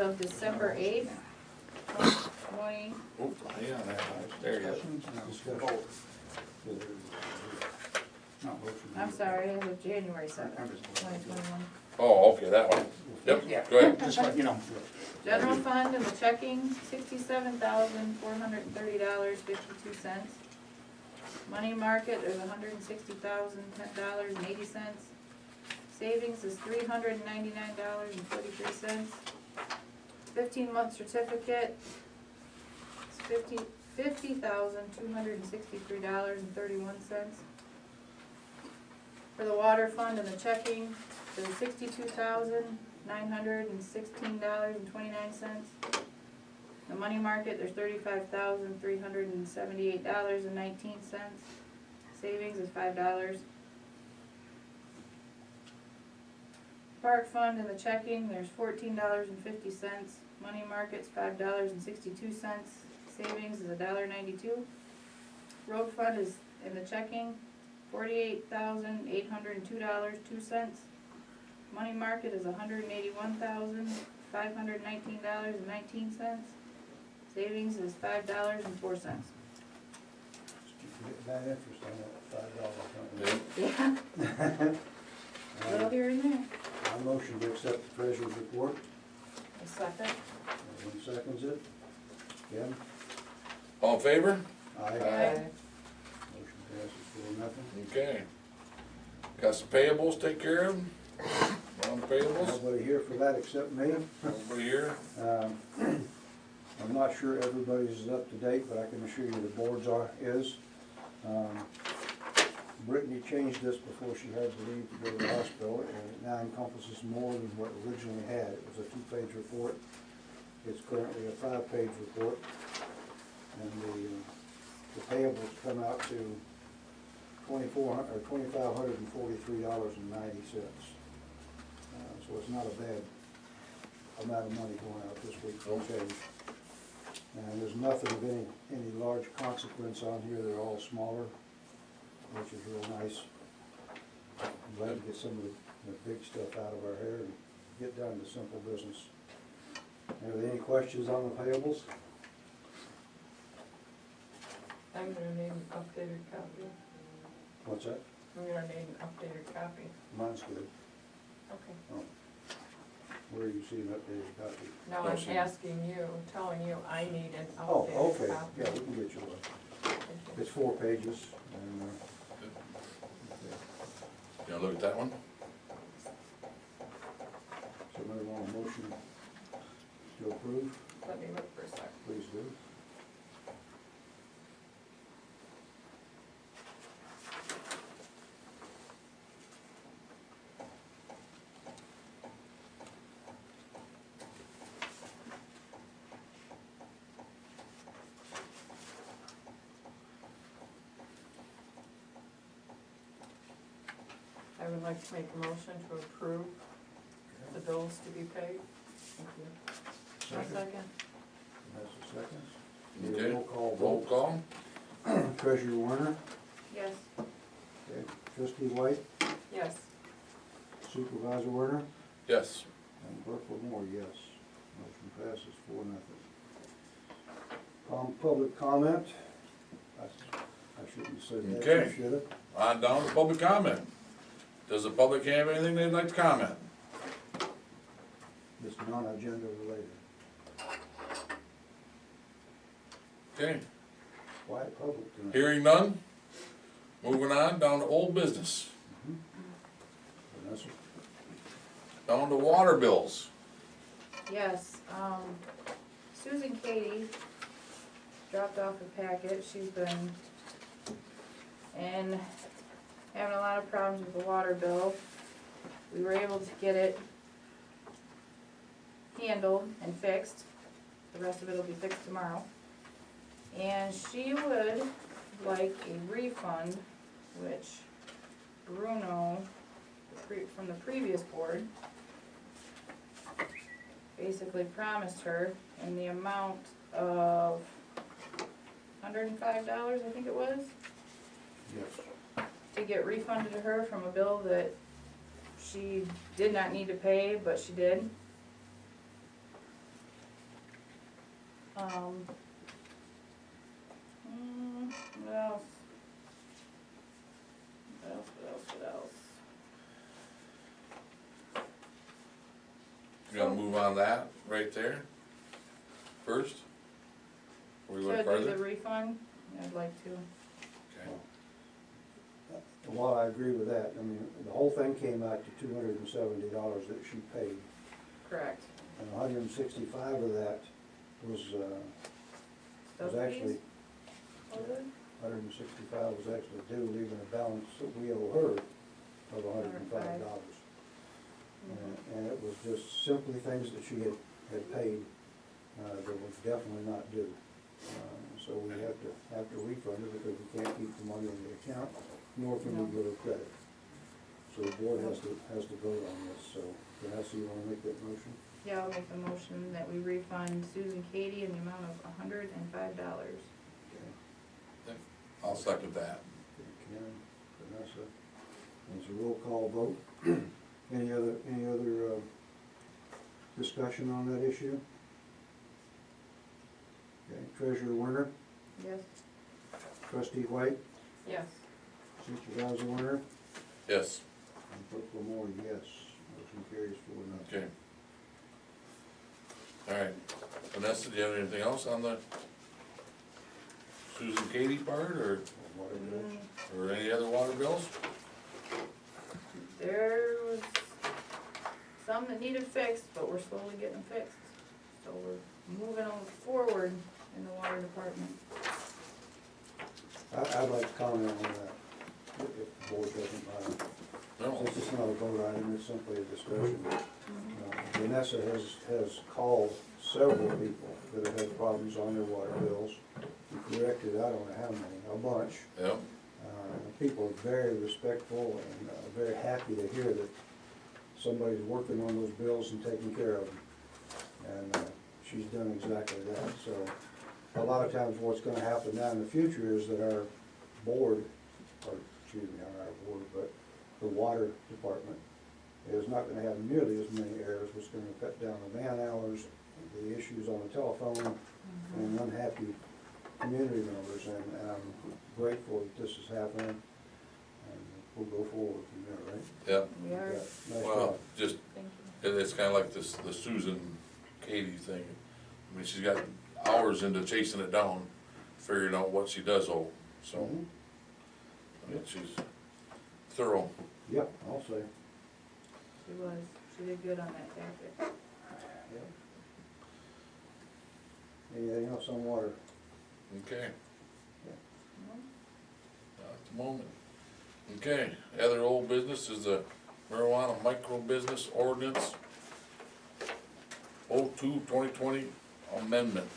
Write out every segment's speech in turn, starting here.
of December 8th, 2020. Oop, hang on, there you go. I'm sorry, as of January 7th, 2021. Oh, okay, that one. Yep, Yeah. go ahead. Just let you know. General fund and the checking, $67,430.52. Money market, there's $160,010.80. Savings is $399.43. 15-month certificate, it's $50,263.31. For the water fund and the checking, there's $62,916.29. The money market, there's $35,378.19. Savings is $5. Park fund and the checking, there's $14.50. Money market's $5.62. Savings is $1.92. Road fund is in the checking, $48,802.02. Money market is $181,519.19. Savings is $5.04. That interest on that $5 something. Yeah. Little here and there. I motion to accept the treasurer's report. A second. Everyone seconds it. Kim? All in favor? Aye. Aye. Motion passes 4-0. Okay. Got some payables, take care of them. Non-payables, Nobody here for that except me. nobody here. I'm not sure everybody's up to date, but I can assure you the boards is. Brittany changed this before she had to leave to go to the hospital, and it now encompasses more than what originally had. It was a 2-page report. It's currently a 5-page report, and the payables come out to $2,543.90. So it's not a bad amount of money going out this week for change. And there's nothing of any large consequence on here. They're all smaller, which is real nice. I'm glad to get some of the big stuff out of our hair and get down to simple business. Are there any questions on the payables? I'm gonna need an updated copy. What's that? I'm gonna need an updated copy. Mine's good. Okay. Oh. Where are you seeing updated copy? Now I'm asking you, telling you I need an Oh, updated okay. copy. Yeah, we can get you one. Thank you. It's 4 pages. And, You wanna look at that one? somebody want a motion to approve? Let me look for a sec. Please do. I would like to make a motion to approve the bills to be paid. Thank you. A second. That's the second. Need a Okay. roll call Roll vote. call. Treasurer Warner, Yes. okay. Trustee White, Yes. Supervisor Warner, Yes. and Clerk Moore, yes. Motion passes 4-0. Public comment. I shouldn't have said that. Okay. I should have. On down to public comment. Does the public have anything they'd like to comment? It's non-agenda related. Okay, Quiet public tonight. hearing none. Moving on, down to old business. Vanessa? Down to water bills. Yes, Susan Katie dropped off a packet. She's been having a lot of problems with the water bill. We were able to get it handled and fixed. The rest of it will be fixed tomorrow. And she would like a refund, which Bruno, from the previous board, basically promised her in the amount of $105, I think it was, Yes. to get refunded to her from a bill that she did not need to pay, but she did. What else? What else? You gonna move on that right there first? Or you Should went I do the further? refund? I'd like to. Okay. And while I agree with that, I mean, the whole thing came out to $270 that she paid, Correct. and 165 of that was Stuff actually, fees? Was it? 165 was actually due, leaving a balance that we owe her of $105. And it was just simply things that she had paid that was definitely not due. So we have to refund her because we can't keep the money in the account, nor can we give her credit. So the board has to vote on this, so Vanessa, you wanna make that motion? Yeah, I'll make the motion that we refund Susan Katie in the amount of $105. Okay. I'll second that. Okay, Karen, Vanessa, it's a roll call vote. Any other discussion on that issue? Okay, Treasurer Werner, Yes. Trustee White, Yes. Supervisor Werner, Yes, and Clerk Lamore, yes. Motion carries 4-0. okay. All right, Vanessa, do you have anything else on the Susan Katie part, or any other water bills? There was some that needed fixed, but we're slowly getting fixed. So we're moving on forward in the water department. I'd like to comment on that, if the board doesn't mind. No, Since it's not a vote item, it's simply a discussion. Vanessa has called several people that have had problems on their water bills. She corrected, I don't know how many, a bunch. yep, People are very respectful and very happy to hear that somebody's working on those bills and taking care of them. And she's done exactly that. So a lot of times what's gonna happen now in the future is that our board, or excuse me, not our board, but the water department is not gonna have nearly as many errors, which is gonna cut down the man hours, the issues on the telephone, and unhappy community members, and I'm grateful that this is happening, and we'll go forward from there, right? yep. We are, Yeah, nice Well, job. just, thank you. it's kinda like this, the Susan Katie thing. I mean, she's got hours into chasing it down, figuring out what she does owe, so, Mhm. I mean, she's thorough. Yep, I'll say. She did good on that tactic. Yep. Anything else on water? Okay, No? not at the moment. Okay, other old business is the marijuana micro business ordinance 02/2020 amendment.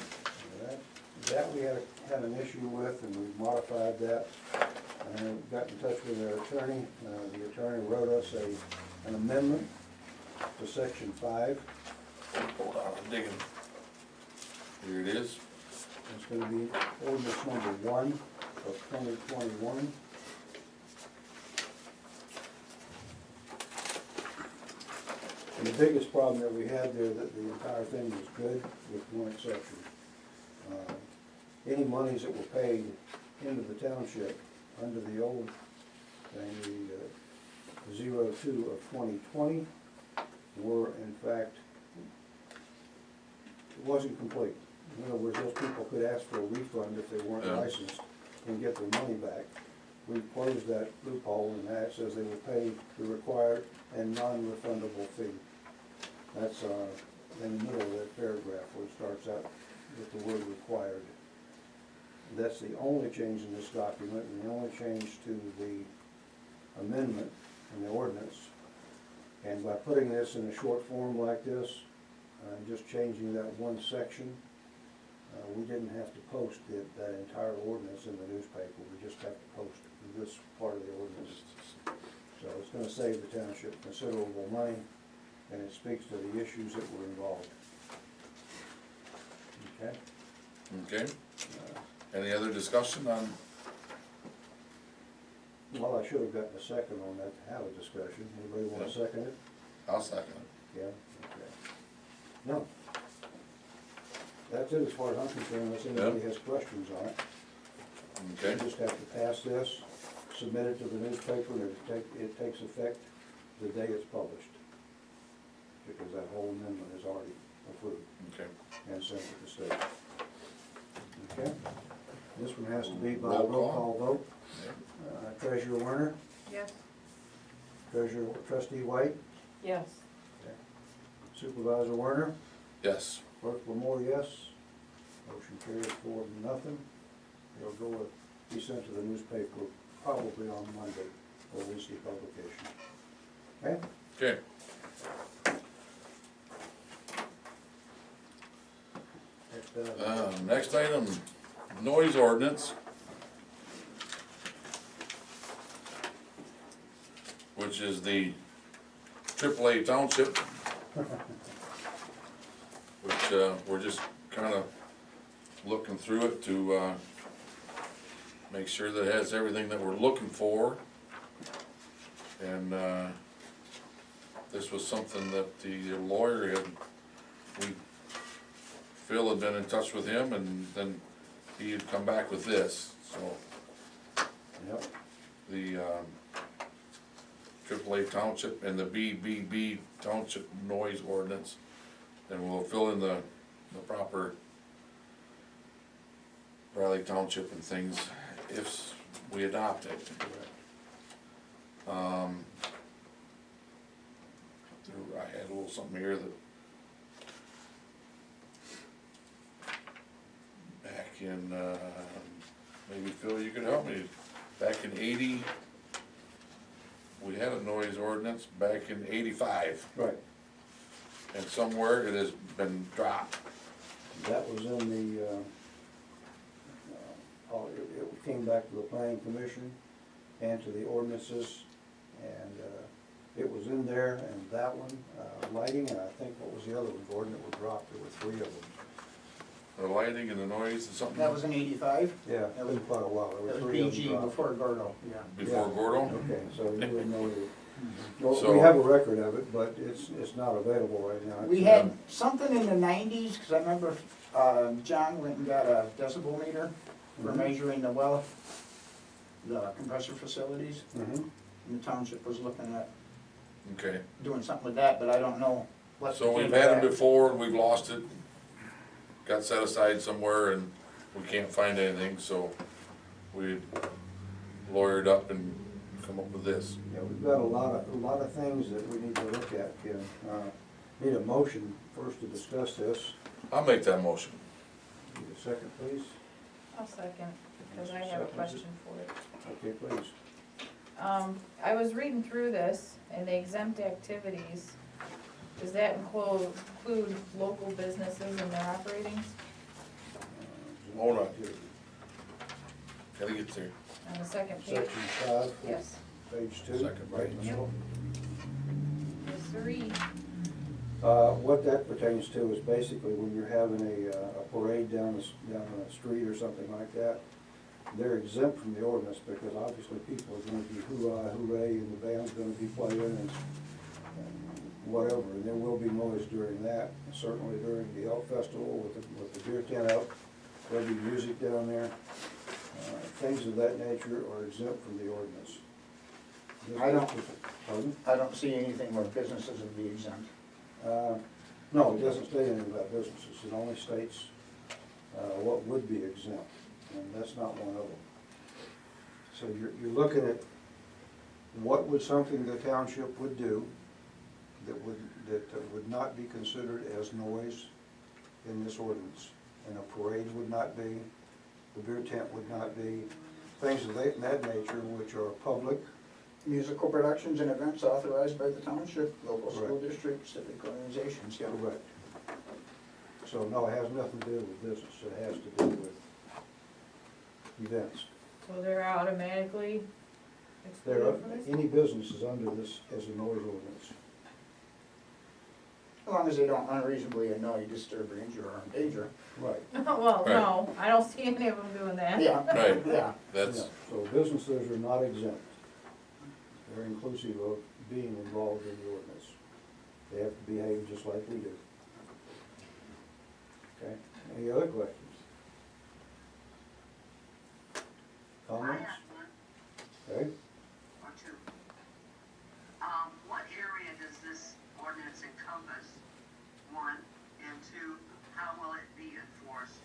That we had an issue with, and we modified that, and got in touch with our attorney. The attorney wrote us an amendment to section 5. Hold on, I'm digging. Here it is. It's gonna be ordinance number 1 of 2021. And the biggest problem that we had there, that the entire thing was good, with one exception. Any monies that were paid into the township under the old thing, the 02 of 2020, were in fact, it wasn't complete. In other words, those people could ask for a refund if they weren't Yeah. licensed and get their money back. We closed that loophole, and that says they will pay the required and non-refundable fee. That's in the middle of that paragraph where it starts out with the word required. That's the only change in this document, and the only change to the amendment in the ordinance. And by putting this in a short form like this, and just changing that one section, we didn't have to post that entire ordinance in the newspaper. We just have to post this part of the ordinance. So it's gonna save the township considerable money, and it speaks to the issues that were involved. Okay? Okay, any other discussion on, Well, I should have gotten a second on that to have a discussion. Anybody want to second it? I'll second it. Yeah, okay. No. That's it as far as I'm concerned, unless anybody has questions on it. Okay, You just have to pass this, submit it to the newspaper, and it takes effect the day it's published. Because that whole amendment is already approved okay. and sent to the state. Okay? This one has to be by Roll roll call. call vote. Treasurer Werner, Yes. Treasurer Trustee White, Yes. Supervisor Werner, Yes, Clerk Lamore, yes. Motion carries 4-0. It'll go, be sent to the newspaper probably on Monday for Wednesday publication. Okay? okay. Next item, noise ordinance. Which is the Briley Township. Which, we're just kinda looking through it to, make sure that it has everything that we're looking for. And, this was something that the lawyer had, Phil had been in touch with him, and then he had come back with this, so. Yep. The, AAA Township and the BBB Township noise ordinance, and we'll fill in the proper Briley Township and things if we adopt it. I had a little something here that back in, maybe Phil, you could help me, back in 80, we had a noise ordinance back in 85, Right. and somewhere it has been dropped. That was in the, it came back to the planning commission and to the ordinances, and, it was in there, and that one, lighting, and I think what was the other one, Gordon, that was dropped, there were 3 of them. The lighting and the noise and something. That was in 85? Yeah, it was quite a while, there That were was 3 of them BG dropped. before Gordo, yeah. Before Yeah. Gordo? Okay, so you would know that. Well, So- we have a record of it, but it's not available right now. We had something in the 90s, because I remember John went and got a decibel meter for Mhm. measuring the compressor facilities. Mhm. And the township was looking at Okay, doing something with that, but I don't know what. so we've became had of them that. before, and we've lost it. Got set aside somewhere, and we can't find anything, so we lawyered up and come up with this. Yeah, we've got a lot of things that we need to look at, Ken. Need a motion first to discuss this. I'll make that motion. Need a second, please? I'll second, because I have a question for it. Okay, please. I was reading through this, and the exempt activities, does that include local businesses and their operatings? Hold on. Gotta get there. On the second page? Section 5, Yes. page 2. Second right in the page. middle. Yes, sirree. What that pertains to is basically when you're having a parade down a street or something like that, they're exempt from the ordinance because obviously people are gonna be hoorah, hooray, and the band's gonna be playing and whatever, and there will be noise during that, certainly during the elk festival with the beer tent out, there'll be music down there. Things of that nature are exempt from the ordinance. Pardon? I don't see anything where businesses would be exempt. No, it doesn't state anything about businesses, it only states what would be exempt, and that's not one of them. So you're looking at what would something the township would do that would not be considered as noise in this ordinance. And a parade would not be, the beer tent would not be, things of that nature which are public. Musical productions and events authorized by the township, local school Correct. district, civic organizations, yeah. Correct. So no, it has nothing to do with business, it has to do with events. So they're automatically There, excluded from this? any business is under this as a noise ordinance. As long as they don't unreasonably annoy, disturb, or injure, or endanger. Right. Well, Right. no, I don't see any of them doing that. Yeah, Right, yeah. that's, Yeah, so businesses are not exempt. They're inclusive of being involved in the ordinance. They have to behave just like we do. Okay, Any other questions? I Comments? have one Okay, or two. What area does this ordinance encompass? One, and two, how will it be enforced?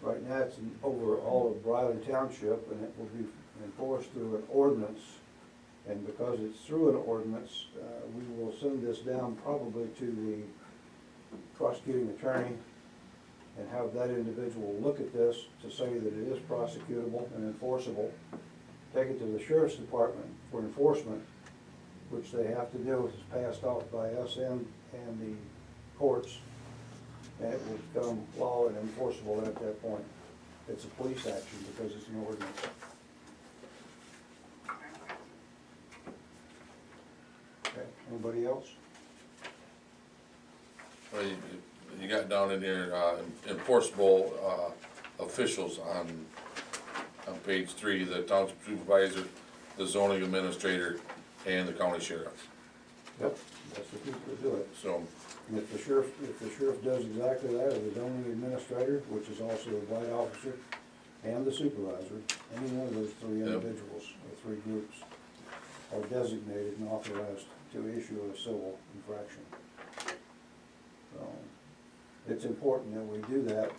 right now it's over all of Briley Township, and it will be enforced through an ordinance. And because it's through an ordinance, we will send this down probably to the prosecuting attorney and have that individual look at this to say that it is prosecutable and enforceable. Take it to the sheriff's department for enforcement, which they have to do, it's passed off by us and the courts. And it will become law and enforceable at that point. It's a police action because it's an ordinance. Okay, anybody else? Well, you got down in here, enforceable, officials on page 3, the township supervisor, the zoning administrator, and the county sheriff. Yep, that's the people that do it. So, And if the sheriff does exactly that, or the zoning administrator, which is also the white officer, and the supervisor, any one of those three Yep. individuals, or three groups, are designated and authorized to issue a civil infraction. So, it's important that we do that,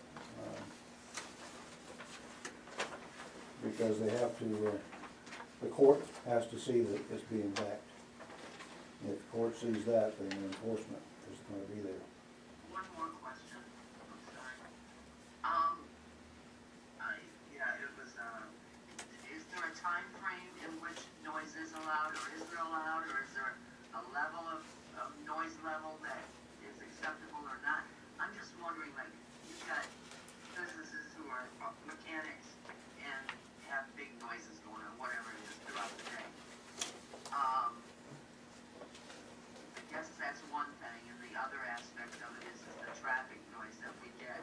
because they have to, the court has to see that it's being backed. And if the court sees that, then the enforcement is gonna be there. One more question, I'm sorry. It was, is there a time frame in which noise is allowed, or is there allowed, or is there a level of noise level that is acceptable or not? I'm just wondering, like, you've got businesses who are mechanics and have big noises going on, whatever it is, throughout the day. I guess that's one thing, and the other aspect of it is the traffic noise that we get,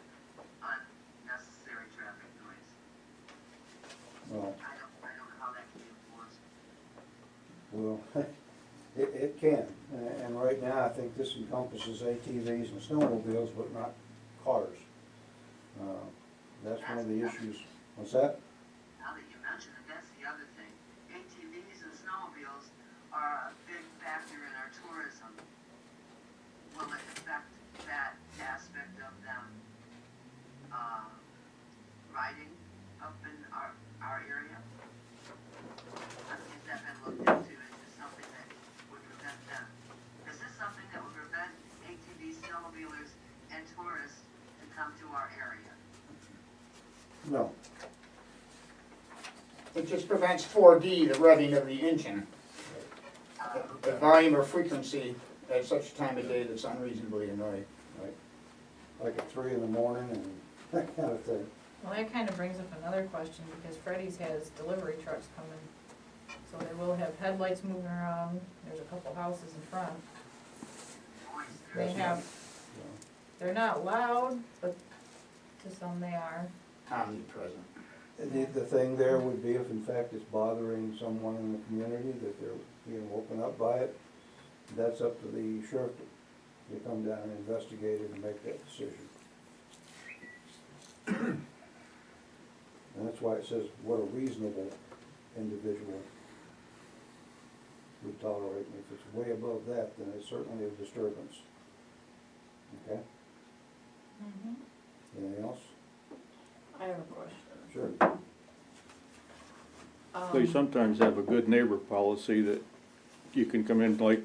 unnecessary traffic noise. Well, I don't know how that can be enforced. well, it can, and right now, I think this encompasses ATVs and snowmobiles, but not cars. That's one of the issues. What's that? Now that you mention it, that's the other thing. ATVs and snowmobiles are a big factor in our tourism. Will it affect that aspect of them, riding up in our area? Has that been looked into? Is this something that would prevent them? Is this something that would prevent ATVs, snowmobilers, and tourists to come to our area? No. It just prevents 4D, the revving of the engine. The volume or frequency at such a time of day that's unreasonably annoying. Like at 3 in the morning and that kind of thing. Well, that kind of brings up another question, because Freddy's has delivery trucks coming. So they will have headlights moving around, there's a couple houses in front. Noise. They have, they're not loud, but to some they are. Omnipresent. The thing there would be if in fact it's bothering someone in the community, that they're being woken up by it, that's up to the sheriff to come down and investigate it and make that decision. And that's why it says what a reasonable individual would tolerate. And if it's way above that, then it's certainly a disturbance. Okay? Anything else? I have a question. Sure. They sometimes have a good neighbor policy that you can come in, like,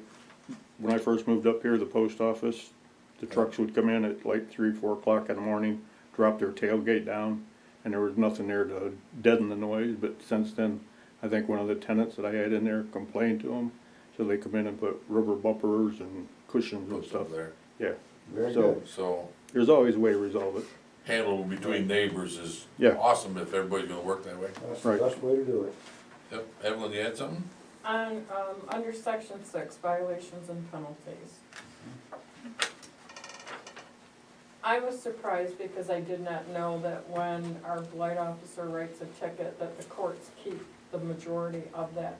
when I first moved up here, the post office, the trucks would come in at like 3, 4 o'clock in the morning, drop their tailgate down, and there was nothing there to deaden the noise, but since then, I think one of the tenants that I had in there complained to them, so they come in and put rubber bumpers and cushions and put stuff. stuff there. Yeah, Very So- good. So, there's always a way to resolve it. handle between neighbors is Yeah. awesome if everybody's gonna work that way. That's the Right. best way to do it. Yep, Evelyn, you had something? On, under section 6, violations and penalties. I was surprised because I did not know that when our blight officer writes a ticket, that the courts keep the majority of that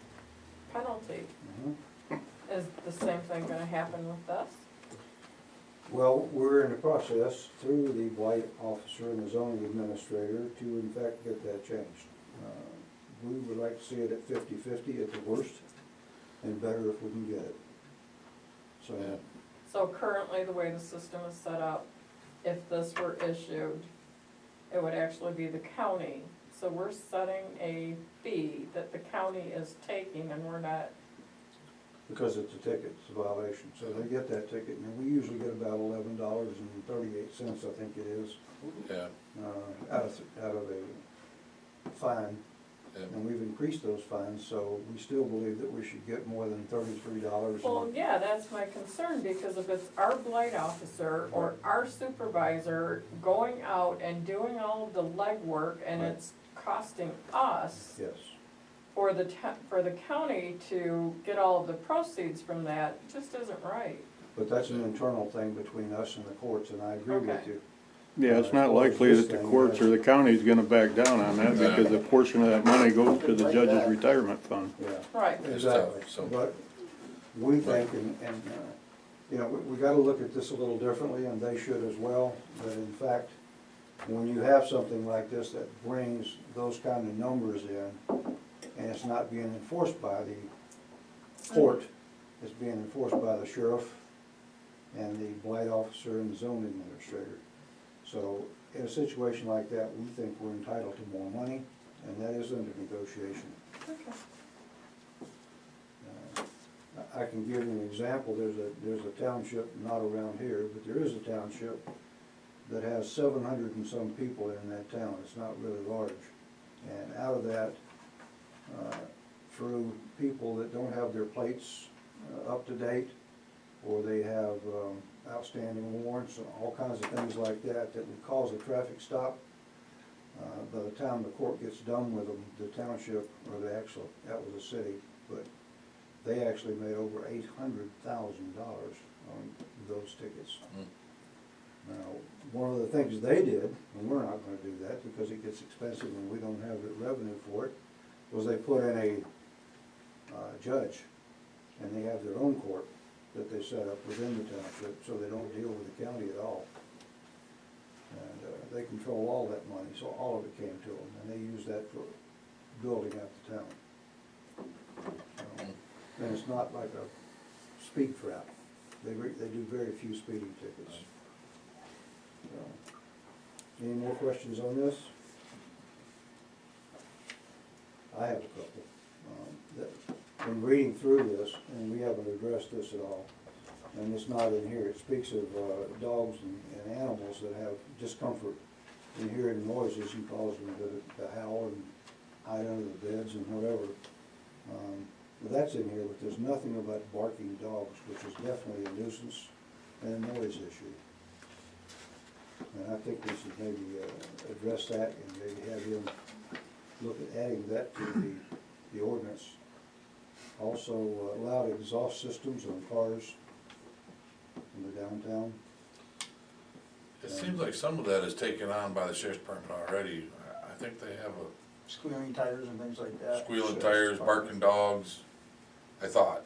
penalty. Mhm. Is the same thing gonna happen with this? Well, we're in the process through the blight officer and the zoning administrator to in fact get that changed. We would like to see it at 50-50 at the worst, and better if we can get it. So, Yeah. So currently, the way the system is set up, if this were issued, it would actually be the county. So we're setting a fee that the county is taking, and we're not, because it's a ticket, it's a violation, so they get that ticket, and we usually get about $11.38, I think it is, Yeah, out of a fine. yeah. And we've increased those fines, so we still believe that we should get more than $33. well, yeah, that's my concern, because if it's our blight officer or our supervisor going out and doing all of the legwork, and Right. it's costing us Yes, for the county to get all of the proceeds from that, just isn't right. but that's an internal thing between us and the courts, and I agree with Okay. you. Yeah, it's not likely that the courts or the county's gonna back down on that, because a portion of that money goes to the judge's retirement fund. Yeah, Right. It's exactly, tough, so- but we think, you know, we gotta look at this a little differently, and they should as well, that in fact, when you have something like this that brings those kind of numbers in, and it's not being enforced by the court, it's being enforced by the sheriff and the blight officer and the zoning administrator. So in a situation like that, we think we're entitled to more money, and that is under negotiation. Okay. I can give you an example. There's a township, not around here, but there is a township that has 700 and some people in that town. It's not really large. And out of that, through people that don't have their plates up to date, or they have outstanding warrants, and all kinds of things like that, that would cause a traffic stop. By the time the court gets done with them, the township, or that was a city, but they actually made over $800,000 on those tickets. Mm. Now, one of the things they did, and we're not gonna do that because it gets expensive and we don't have the revenue for it, was they put in a judge, and they have their own court that they set up within the township, so they don't deal with the county at all. And they control all that money, so all of it came to them, and they use that for building up the town. And it's not like a speed trap. They do very few speeding tickets. So, any more questions on this? I have a couple. In reading through this, and we haven't addressed this at all, and it's not in here, it speaks of dogs and animals that have discomfort in hearing noises and cause them to howl and hide under the beds and whatever. But that's in here, but there's nothing about barking dogs, which is definitely a nuisance and a noise issue. And I think we should maybe address that and maybe have him look at adding that to the ordinance. Also, loud exhaust systems on cars in the downtown. It seems like some of that is taken on by the sheriff's department already. I think they have Squealing tires and things like a that. squealing tires, barking dogs, I thought.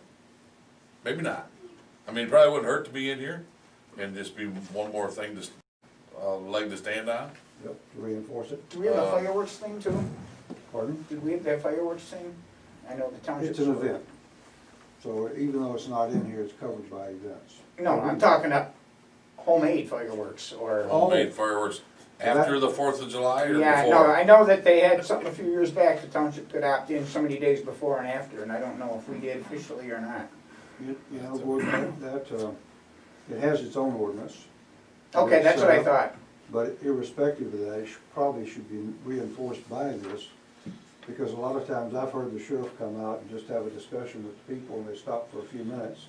Maybe not. I mean, it probably wouldn't hurt to be in here and just be one more thing, just leg to stand on. Yep, to reinforce it. Do we have a fireworks thing too? Pardon? Did we have that fireworks thing? I know the township. It's an event. So even though it's not in here, it's covered by events. No, I'm talking about homemade fireworks or. Homemade fireworks after the 4th of July or Yeah, no, before? I know that they had something a few years back, the township could opt in so many days before and after, and I don't know if we did officially or not. You know, Gordon, it has its own ordinance. Okay, that's what I It's, thought. But irrespective of that, it probably should be reinforced by this, because a lot of times I've heard the sheriff come out and just have a discussion with the people, and they stop for a few minutes.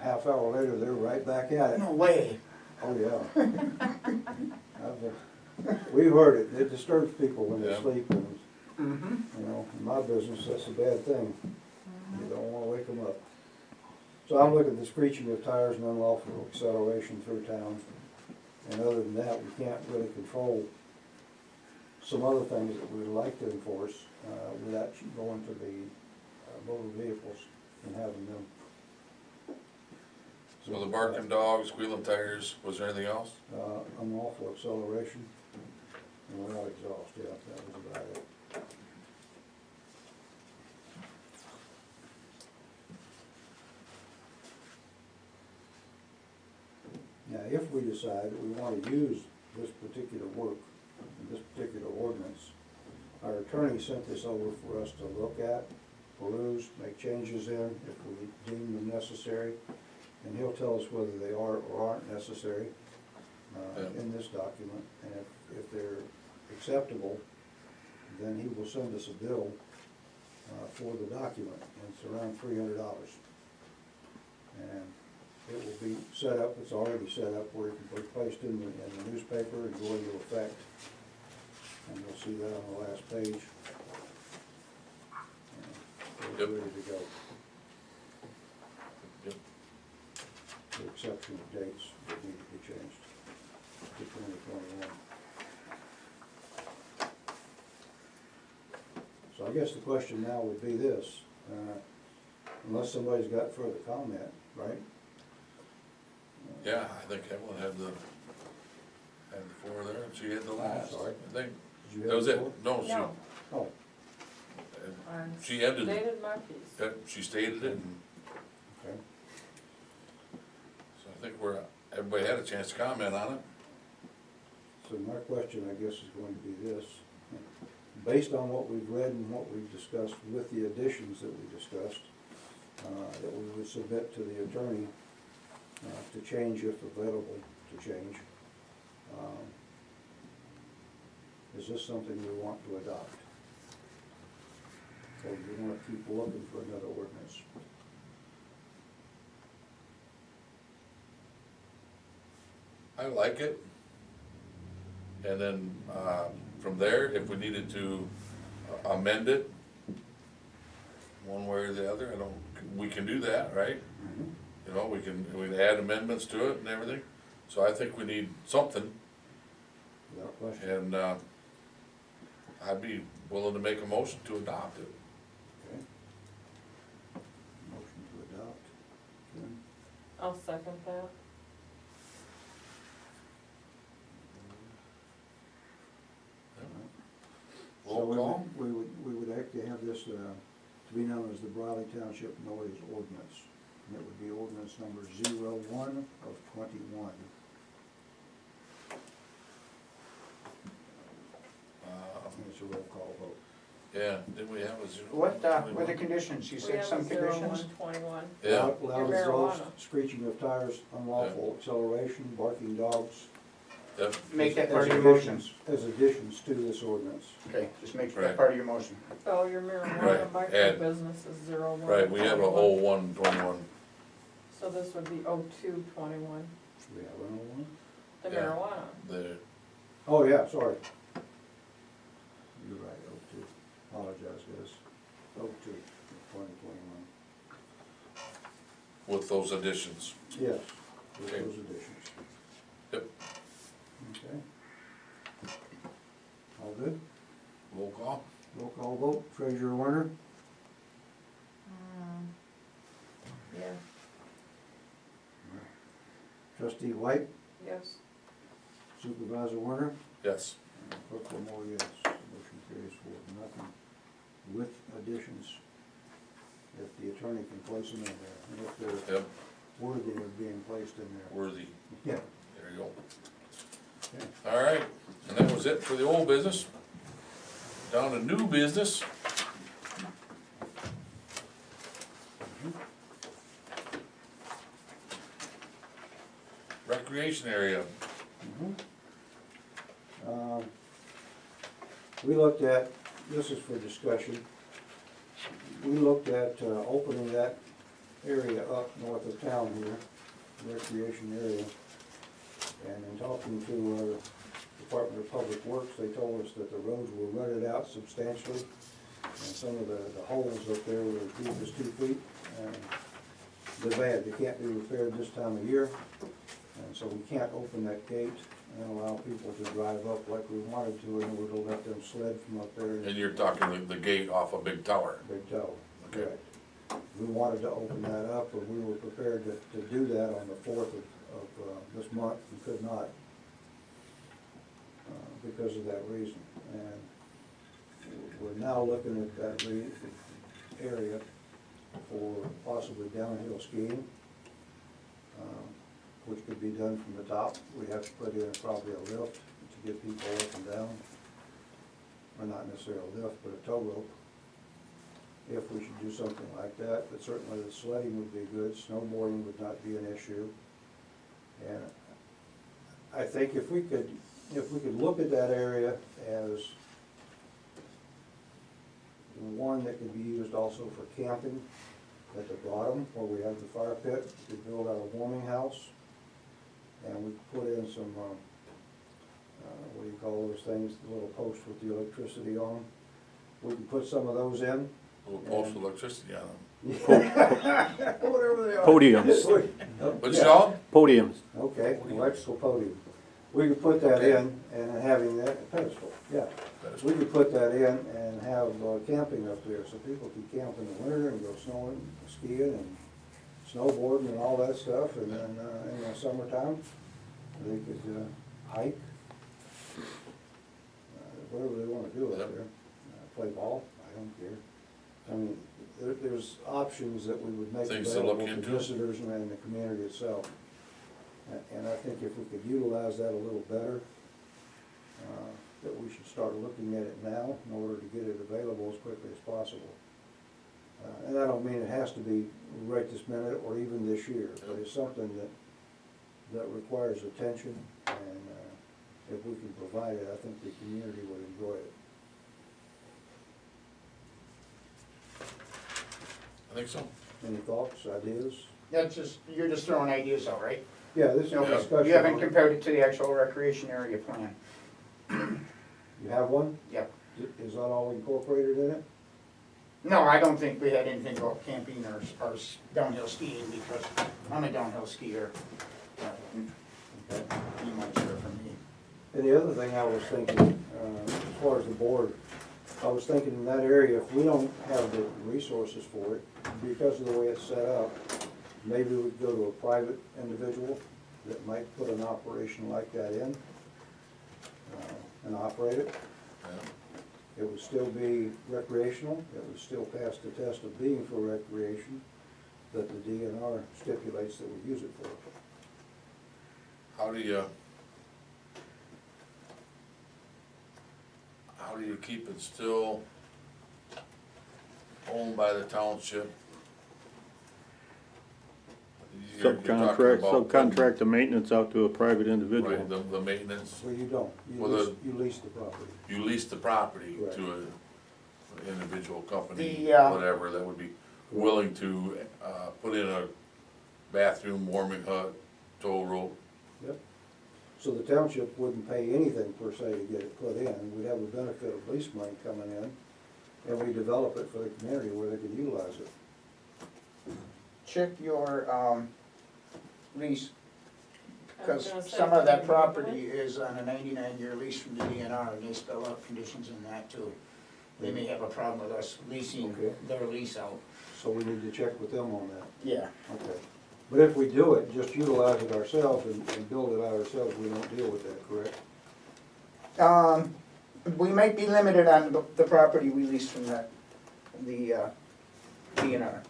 A half hour later, they're right back at it. No way. Oh, yeah. We've heard it. It disturbs people when they Yeah. sleep, and, Mm-hmm. you know, in my business, that's a bad thing. You don't wanna wake them up. So I'm looking at the screeching of tires and unlawful acceleration through town. And other than that, we can't really control some other things that we'd like to enforce, without going to the motor vehicles and having them So the barking dogs, squealing tires, was there anything else? Unlawful acceleration, and without exhaust, yeah, that was about it. Now, if we decide that we want to use this particular work, this particular ordinance, our attorney sent this over for us to look at, peruse, make changes in, if we deem them necessary, and he'll tell us whether they are or aren't necessary in this document, and if they're acceptable, then he will send us a bill for the document, and it's around $300. And it will be set up, it's already set up where it can be placed in the newspaper and go into effect. And you'll see that on the last page. It's Yep. ready to go. Yep. The exception of dates that need to be changed to 2021. So I guess the question now would be this, unless somebody's got further comment, right? Yeah, I think Evelyn had the floor there, and she had the last, sorry. I think. Did you That have was the it, floor? no, No, Oh, she ended, stated my piece. she stated it, and okay. so I think everybody had a chance to comment on it. So my question, I guess, is going to be this. Based on what we've read and what we've discussed with the additions that we discussed, that we would submit to the attorney to change if available to change, is this something we want to adopt? Or do we want to keep looking for another ordinance? I like it. And then, from there, if we needed to amend it, one way or the other, we can do that, right? You know, we can add amendments to it and everything, so I think we need something, Without question. and, I'd be willing to make a motion to adopt it. Okay. Motion to adopt. Kim? I'll second that. So Roll call? we would actually have this to be known as the Briley Township Noise Ordinance. And it would be ordinance number 01 of 21. And it's a roll call vote. Yeah, didn't we have a zero? What were the conditions? You We said have some a 0, conditions? 1, 21. Yeah, Loud Your exhaust, marijuana. screeching of tires, unlawful acceleration, barking dogs. yep, Make that part as of your motion. additions- As additions to this ordinance. Okay, just make Right. that part of your motion. So your marijuana Right, micro and- business is 0, 1. right, we have a 21. 0121, So this would be 02, 21, Do we have another one? the Yeah. marijuana. the, Oh, yeah, sorry. You're right, 02. Apologize, guys. 02, 2021. with those additions. Yes, with Okay. those additions. Yep. Okay. All good? Roll call? Roll call vote. Treasurer Werner? Yeah. Trustee White? Yes. Supervisor Werner? Yes. And Clerk Lamore, yes. Motion carries 4-0 with additions. If the attorney can place them in there, and if they're Yep, worthy of being placed in there. worthy, Yeah. there you go. Okay. All right, and that was it for the old business. Down to new business. Recreation area. We looked at, this is for discussion, we looked at opening that area up north of town here, recreation area. And in talking to our Department of Public Works, they told us that the roads were rutted out substantially. And some of the holes up there were as deep as 2 feet. And they're bad, they can't be repaired this time of year. And so we can't open that gate and allow people to drive up like we wanted to, in order to let them sled from up there. And you're talking the gate off a big tower. Big toe. Okay. Correct. we wanted to open that up, and we were prepared to do that on the 4th of this month, and could not because of that reason. And we're now looking at that area for possibly downhill skiing, which could be done from the top. We'd have to put in probably a lift to get people up and down, or not necessarily a lift, but a tow rope, if we should do something like that. But certainly the sledding would be good, snowboarding would not be an issue. And I think if we could look at that area as one that could be used also for camping at the bottom where we have the fire pit, we could build out a warming house, and we could put in some, what do you call those things, the little posts with the electricity on them. We could put some of those in. Little post electricity on them. Whatever they are. Podiums. What's it called? Podiums. Okay, electrical podium. We could put that in, and having that pedestal, yeah. We could put that in and have camping up there, so people can camp in the winter and go snowing, skiing, and snowboarding and all that stuff, and then in the summertime, they could hike, whatever they wanna do up there. Play ball, I don't care. I mean, there's options that we would make Things to look available to into. visitors and the community itself. And I think if we could utilize that a little better, that we should start looking at it now in order to get it available as quickly as possible. And I don't mean it has to be right this minute or even this year, but it's something that requires attention, and if we can provide it, I think the community would enjoy it. I think so. Any thoughts, ideas? That's just, you're just throwing ideas out, right? Yeah, this is no Yeah. discussion. You haven't compared it to the actual recreation area plan? You have one? Yep. Is that all incorporated in it? No, I don't think we had anything about camping or downhill skiing, because I'm a downhill skier. You might hear from me. And the other thing I was thinking, as far as the board, I was thinking in that area, if we don't have the resources for it, because of the way it's set up, maybe we'd go to a private individual that might put an operation like that in, and operate it. Yeah. It would still be recreational, it would still pass the test of being for recreation, that the DNR stipulates that we use it for. How do you keep it still owned by the township? You're talking about Subcontract the maintenance out to a private individual. Right, the maintenance, Well, you don't, Well, you lease the property. you lease the property Correct. to an individual company, The, whatever, that would be willing to, put in a bathroom, warming hut, tow rope. Yep. So the township wouldn't pay anything per se to get it put in. We'd have the benefit of lease money coming in, and we develop it for the community where they can utilize it. Check your, lease, I was because gonna say, some of that can you property is on a 99-year lease from the DNR, and they spell out conditions in that too. They may have a problem with us leasing Okay. their lease out. So we need to check with them on that. Yeah. Okay. But if we do it, just utilize it ourselves and build it out ourselves, we don't deal with that, correct? We might be limited on the property we lease from the DNR. Okay,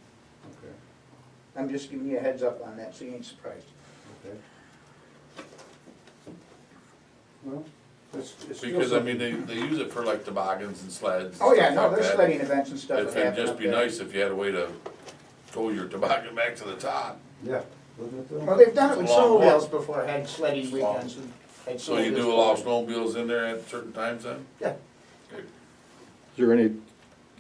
I'm just giving you a heads up on that, so you ain't surprised. okay. Well, it's still Because, I something. mean, they use it for like toboggans and sleds. and Oh, yeah, stuff no, like there's that. sledding events and stuff that It'd happen just up be there. nice if you had a way to tow your toboggan back to the top. Yeah, wouldn't it though? Well, they've done it with It's a long walk. snowmobiles before, had sledding weekends and had So you do snowmobiles allow going. snowmobiles in there at certain times then? Yeah. Okay. Is there any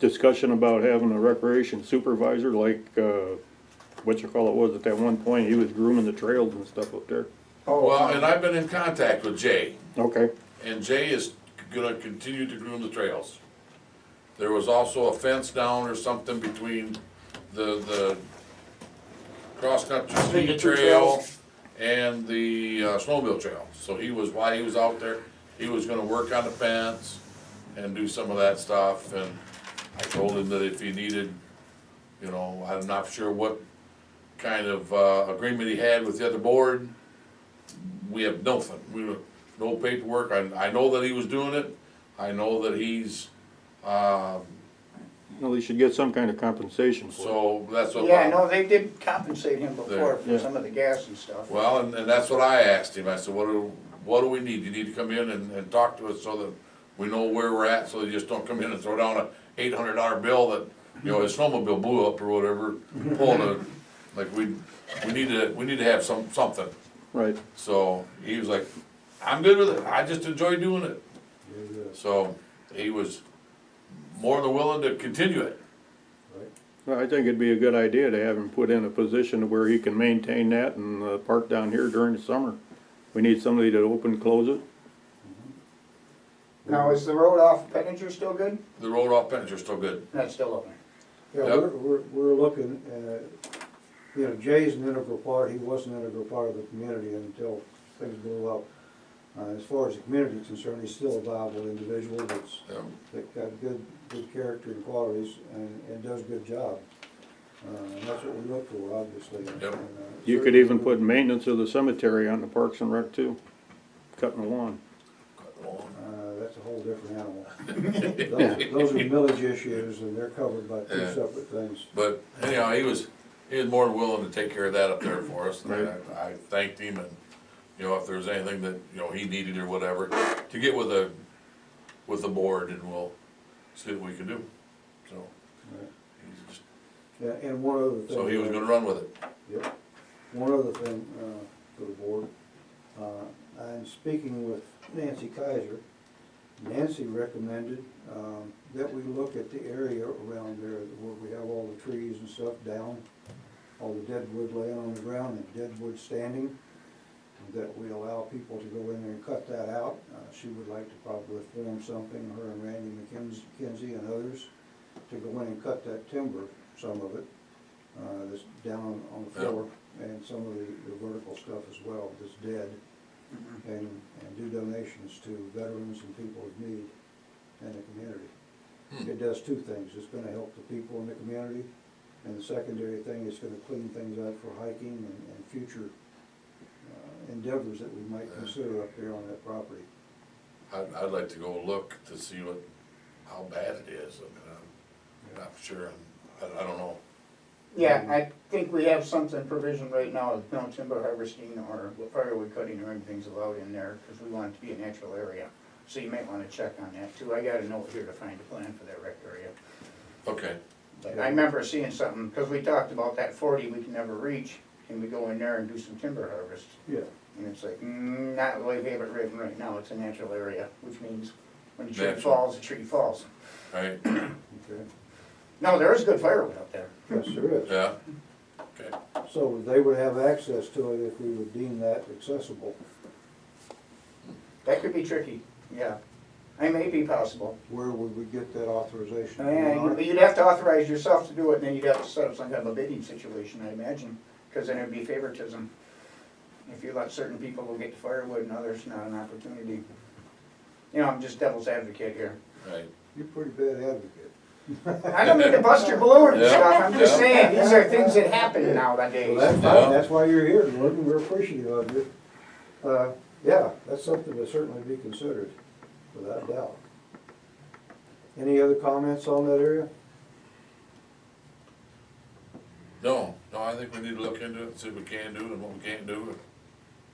discussion about having a recreation supervisor like, was at that one point, he was grooming the trails and stuff up there? Oh, Well, and I've been in contact with Jay, Okay, and Jay is gonna continue to groom the trails. There was also a fence down or something between the cross-country Between the ski two trail trails. and the snowmobile trail. So while he was out there, he was gonna work on the fence and do some of that stuff, and I told him that if he needed You know, I'm not sure what kind of, agreement he had with the other board. We have nothing, no paperwork, I know that he was doing it, I know that he's, Well, he should get some kind of compensation for it. so that's what. Yeah, no, they did compensate him before for Yeah. some of the gas and stuff. Well, and that's what I asked him, I said, what do we need? You need to come in and talk to us so that we know where we're at, so you just don't come in and throw down a $800 bill that, you know, his snowmobile blew up or whatever, pulling a, like, we need to have something. Right. So, he was like, I'm good with it, I just enjoy doing it. Very good. So, he was more than willing to continue it. Right. Well, I think it'd be a good idea to have him put in a position where he can maintain that and park down here during the summer. We need somebody to open, close it. Now, is the road off Pettinger still good? The road off Penninger's still good. That's still open. Yeah, Yep. we're looking at, you know, Jay's an integral part, he was an integral part of the community until things blew up. As far as the community is concerned, he's still a viable individual that got good character and qualities and does a good job. And that's what we look for, obviously. Yep. And, You could even put maintenance of the cemetery on the Parks and Rec too, cutting the lawn. That's a whole different animal. Those are millage issues, and they're covered by two Yeah. separate things. But anyhow, he was more than willing to take care of that up there for us. And Right. I thanked him, and, you know, if there was anything that, you know, he needed or whatever, to get with the board, and we'll see what we can do. So, Right. he's just, And one other thing. so he was gonna run with it. Yep. One other thing, for the board, I'm speaking with Nancy Kaiser. Nancy recommended, that we look at the area around there where we have all the trees and stuff down, all the dead wood laying on the ground and dead wood standing, that we allow people to go in there and cut that out. She would like to probably form something, her and Randy McKenzie and others, to go in and cut that timber, some of it, that's down on the floor, and some of the vertical stuff as well, that's dead, and do donations to veterans and people in need in the community. It does two things, it's gonna help the people in the community, and the secondary thing, it's gonna clean things up for hiking and future endeavors that we might consider up there on that property. I'd like to go look to see how bad it is. I mean, I'm not sure, I don't know. Yeah, I think we have something provision right now, with no timber harvesting or firewood cutting or anything's allowed in there, because we want it to be a natural area. So you might wanna check on that too. I got a note here to find a plan for that rec area. Okay, But I remember seeing something, because we talked about that 40 we can never reach, can we go in there and do some timber harvest? Yeah. And it's like, not the way we have it written right now, it's a natural area, which means when the tree Natural. falls, the tree falls. right, Okay. No, there is good firewood up there. Yes, there is. yeah, okay. So they would have access to it if we would deem that accessible. That could be tricky, yeah. It may be possible. Where would we get that authorization? You'd have to authorize yourself to do it, and then you'd have to set up some kind of a bidding situation, I imagine, because then it'd be favoritism. If you let certain people go get the firewood and others not an opportunity. You know, I'm just devil's advocate here. Right, You're a pretty bad advocate. I don't mean to bust your balloon and Yeah. stuff, I'm just Yeah. saying, these are things that happen nowadays. Well, that's Yeah. fine, that's why you're here, Gordon, we're appreciative of you. Yeah, that's something to certainly be considered, without doubt. Any other comments on that area? no, I think we need to look into it, see what we can do and what we can't do.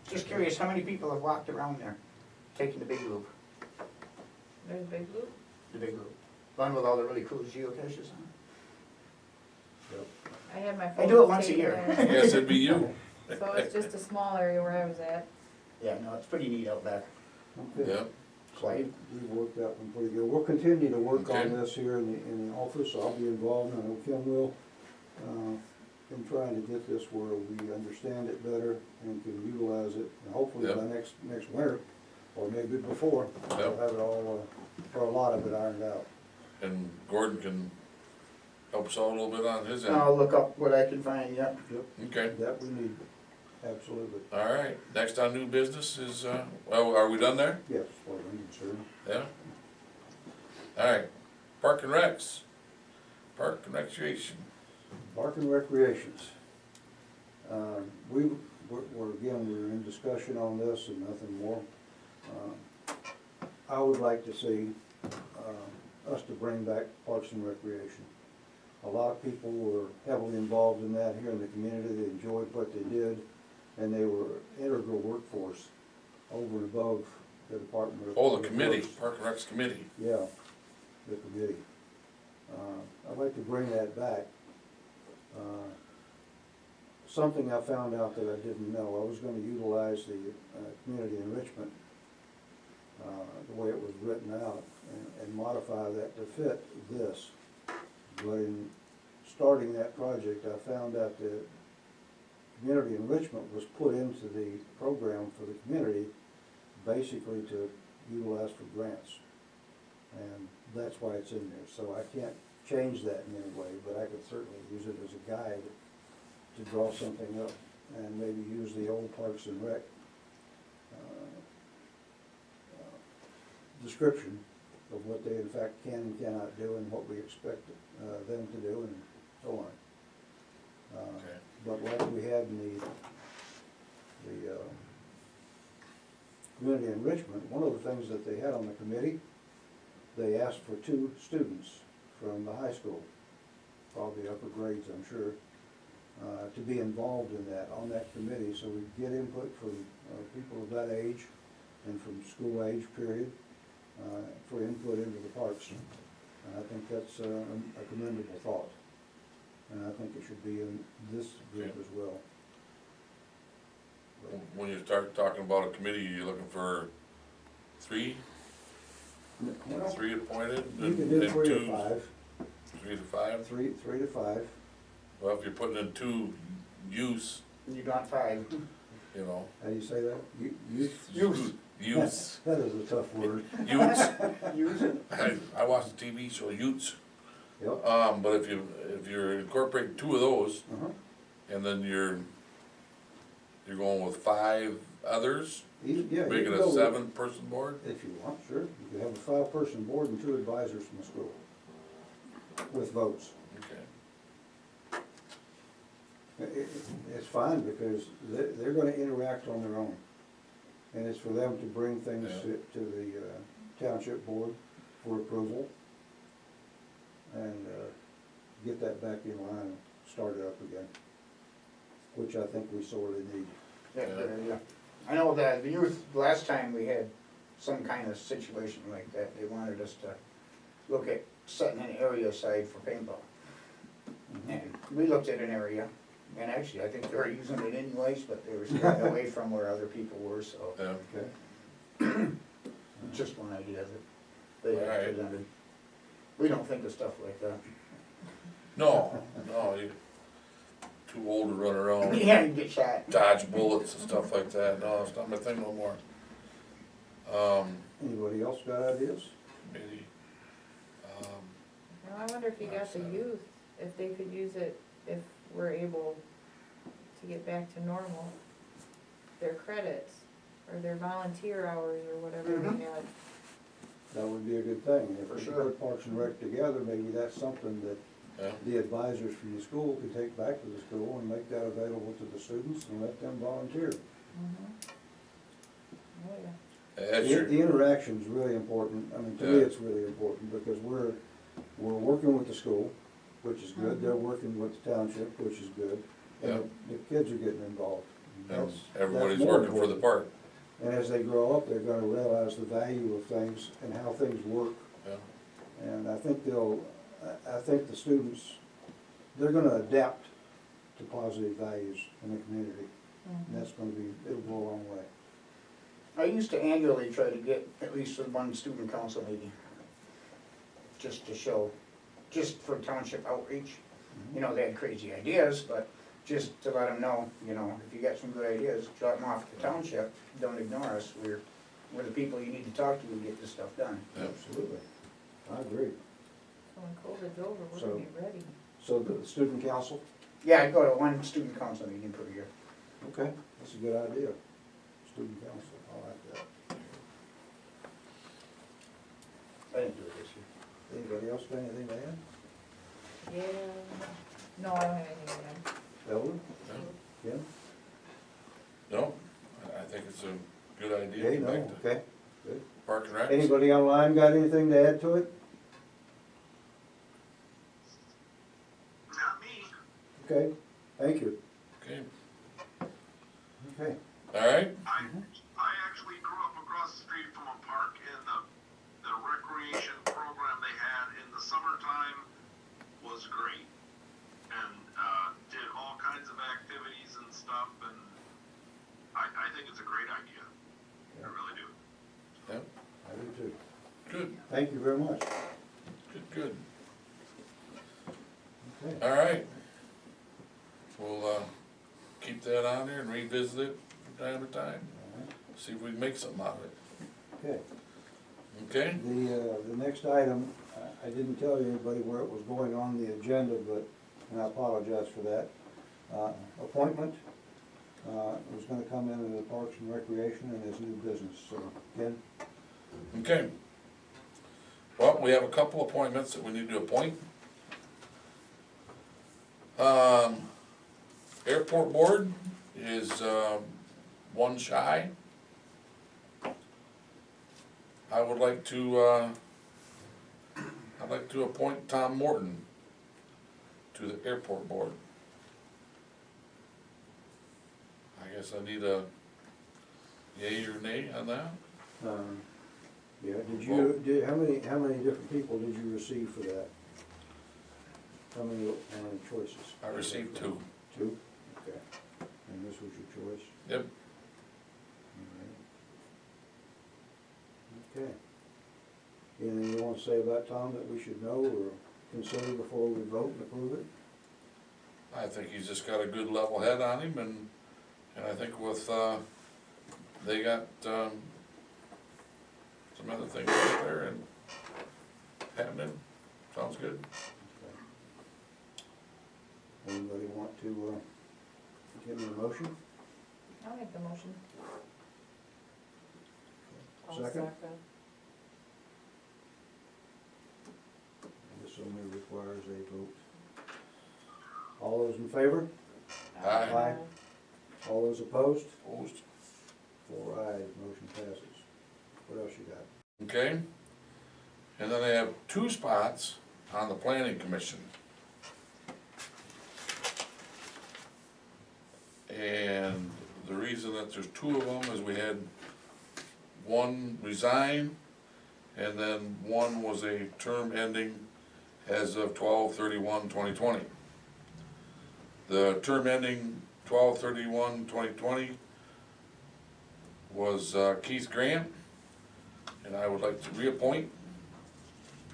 Just curious, how many people have walked around there, taking the big loop? There's a big loop. The big loop. One with all the really cool geocaches on I had my I phone do it once a taken year. there. Yes, it'd be you. So it's just a small area where I was at. it. Yeah, no, it's pretty neat out back. Okay. Yeah, Quiet. We've worked that one pretty good. We'll continue to work Okay. on this here in the office. I'll be involved, and I know Kim will. In trying to get this where we understand it better and can utilize it, and hopefully by Yep. next winter, or maybe before, we'll Yep. have it all, or a lot of it ironed out. and Gordon can help us out a little bit on his end. I'll look up what I can find, yep. Okay, That we need, absolutely. all right, next on new business is, well, are we done there? Yes, as far as I'm concerned. Yeah? All right, Park and Recs, Park and Recreation. Park and Recreations. We're in discussion on this and nothing more. I would like to see us to bring back Parks and Recreation. A lot of people were heavily involved in that here in the community. They enjoyed what they did, and they were integral workforce over and above the Department of. Oh, the committee, Works. Park and Rec's committee. Yeah, the committee. I'd like to bring that back. Something I found out that I didn't know, I was gonna utilize the community enrichment, the way it was written out, and modify that to fit this. But in starting that project, I found out that community enrichment was put into the program for the community basically to utilize for grants. And that's why it's in there. So I can't change that in any way, but I could certainly use it as a guide to draw something up and maybe use the old Parks and Rec description of what they in fact can and cannot do and what we expect them to do and so on. Okay. But like we had in the community enrichment, one of the things that they had on the committee, they asked for 2 students from the high school, probably upper grades, I'm sure, to be involved in that, on that committee, so we get input from people of that age and from school age period, for input into the parks. And I think that's a commendable thought. And I think it should be in this group as well. But When you start talking about a committee, you're looking for 3? well, 3 appointed? you can and do 3 to 2, 5, 3 to 5? 3 to 5. Well, if you're putting in 2 use, You got 5. you know. How do you say that? Youth? Use. Use. That is a tough word. Utes. Use it. I watched the TV show Utes. Yep. But if you're incorporating 2 of those, Uh-huh. and then you're going with 5 others, Yeah, you making can a go 7-person board? if you want, sure. You could have a 5-person board and 2 advisors from the school with votes. Okay. It's fine because they're gonna interact on their own. And it's for them to bring things Yeah. to the township board for approval. And get that back in line and start it up again, which I think we sorely need. Yeah, yeah. I know that the youth, last time we had some kind of situation like that, they wanted us to look at setting an area aside for paintball. And we looked at an area, and actually, I think they were using it anyways, but they were staying away from where other people were, so. Yeah. Okay. Just one idea that they had Alright. presented. We don't think of stuff like that. No, you're too old to run around, Yeah, you get shot. dodge bullets and stuff like that. No, it's not my thing no more. Anybody else got ideas? Maybe, Now, I wonder if you got the youth, if they could use it, if we're able to get back to normal, their credits, or their volunteer hours, or whatever Mhm. we had. That would be a good thing. If For we sure. put Parks and Rec together, maybe that's something that yeah. the advisors from the school could take back to the school and make that available to the students and let them volunteer. Oh, yeah. That's your, The interaction's really important. I mean, to me, Yeah. it's really important because we're working with the school, which is good. They're working with the township, which is good. And the kids are getting involved. and That's- everybody's that's more working for the important. park. And as they grow up, they're gonna realize the value of things and how things work. Yeah. And I think I think the students, they're gonna adapt to positive values in the community. And that's gonna be, it'll go a long way. I used to annually try to get at least one student council meeting, just to show, just for township outreach. You know, they had crazy ideas, but just to let them know, you know, if you got some good ideas, drop them off at the township, don't ignore us, we're the people you need to talk to to get this stuff done. Yeah. Absolutely. I agree. So when COVID's over, we're So- gonna be ready. So the student council? Yeah, I go to one student council meeting per year. Okay. That's a good idea. Student council, I like that. I didn't do it this year. Anybody else got anything to add? Yeah. No, I don't have anything again. Evelyn? No. Kim? No, I think it's a good idea Okay, to no, get back to okay, good. Park and Rec. Anybody online got anything to add to it? Not me. Okay, thank you. Okay, Okay. all right, I actually grew up across the street from a park, and the recreation program they had in the summertime was great. And, did all kinds of activities and stuff, and I think it's a great idea. I really do. yep, I do too. good, Thank you very much. good. Okay. All right. We'll, keep that on there and revisit it from time to time, All right. see if we can make something out of it, Okay. okay? The next item, I didn't tell anybody where it was going on the agenda, but, and I apologize for that. Appointment, it was gonna come in the Parks and Recreation and as new business, so, Ken? Okay. Well, we have a couple appointments that we need to appoint. Airport Board is, one shy. I would like to, I'd like to appoint Tom Morton to the Airport Board. I guess I need a yay or nay on that? Yeah, how many different people did you receive for that? How many choices? I received two. Two? Okay. And this was your choice? Yep. All right. Okay. Anything you want to say about Tom that we should know or consider before we vote and approve it? I think he's just got a good level head on him, and I think with, they got, some other things out there and happening, sounds good. Anybody want to, give me a motion? I'll make the motion. I'll Second? This only requires a vote. All those in favor? Aye. All those opposed? Opposed? 4 ayes, motion passes. What else you got? Okay, and then I have two spots on the planning commission. And the reason that there's two of them is we had one resign, and then one was a term ending as of 12/31/2020. The term ending 12/31/2020 was Keith Grant, and I would like to reappoint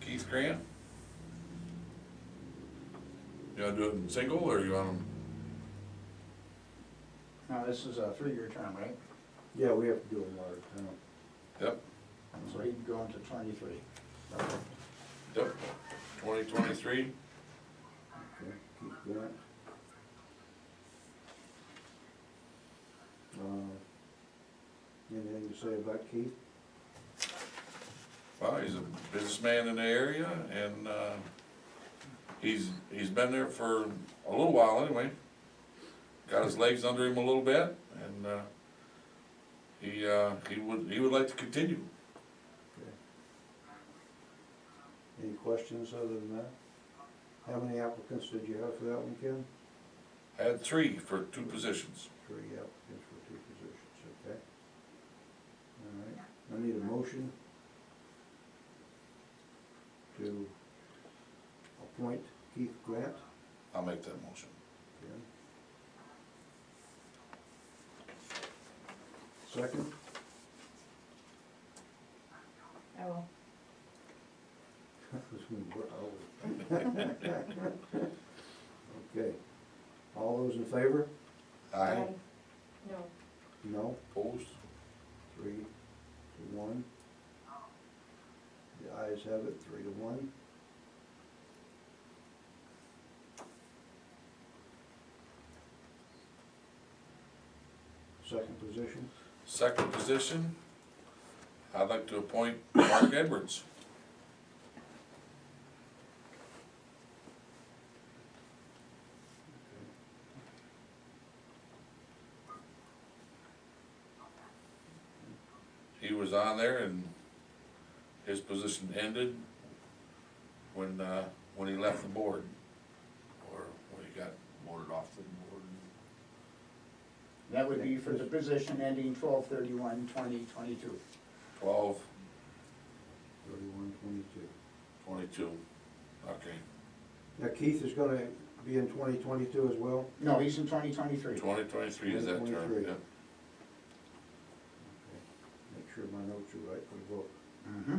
Keith Grant. You wanna do it in single, or you want them? Now, this is a 3-year term, right? Yeah, we have to do a large term. Yep, So he'd go into 23. yep, 2023. Okay, keep going. Anything to say about Keith? Well, he's a businessman in the area, and, he's been there for a little while anyway. Got his legs under him a little bit, and, he would like to continue. Okay. Any questions other than that? How many applicants did you have for that one, Ken? I had 3 for 2 positions. 3 applicants for 2 positions, okay. All right, I need a motion to appoint Keith Grant. I'll make that motion. Okay. Second? I will. Okay, all those in favor? Aye. No. No? Opposed? 3 to 1. The ayes have it, 3 to 1. Second position? Second position, I'd like to appoint Mark Edwards. and his position ended when he left the board, or when he got voted off the board. That would be for the position ending 12/31/2022. 12, 31/22. 22, okay. Now Keith is gonna be in 2022 as well? No, he's in 2023. 2023 is that term, 2023. yeah. Make sure my notes are right for the book. Mm-hmm.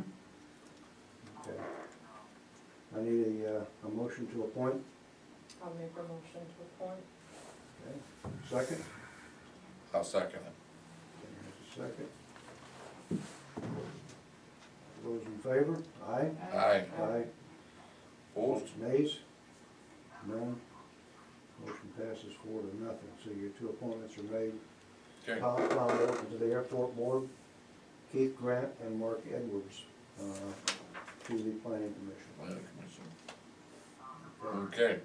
Okay. I need a motion to appoint. I'll make a motion to appoint. Okay. Second? I'll second it. There's a second. Those in favor? Aye? Aye. Aye. Opposed? Nays? None? Motion passes 4-0. So your two appointments are made. Okay, Tom Connell to the Airport Board, Keith Grant and Mark Edwards to the Planning Commission. Planning Commission. Okay.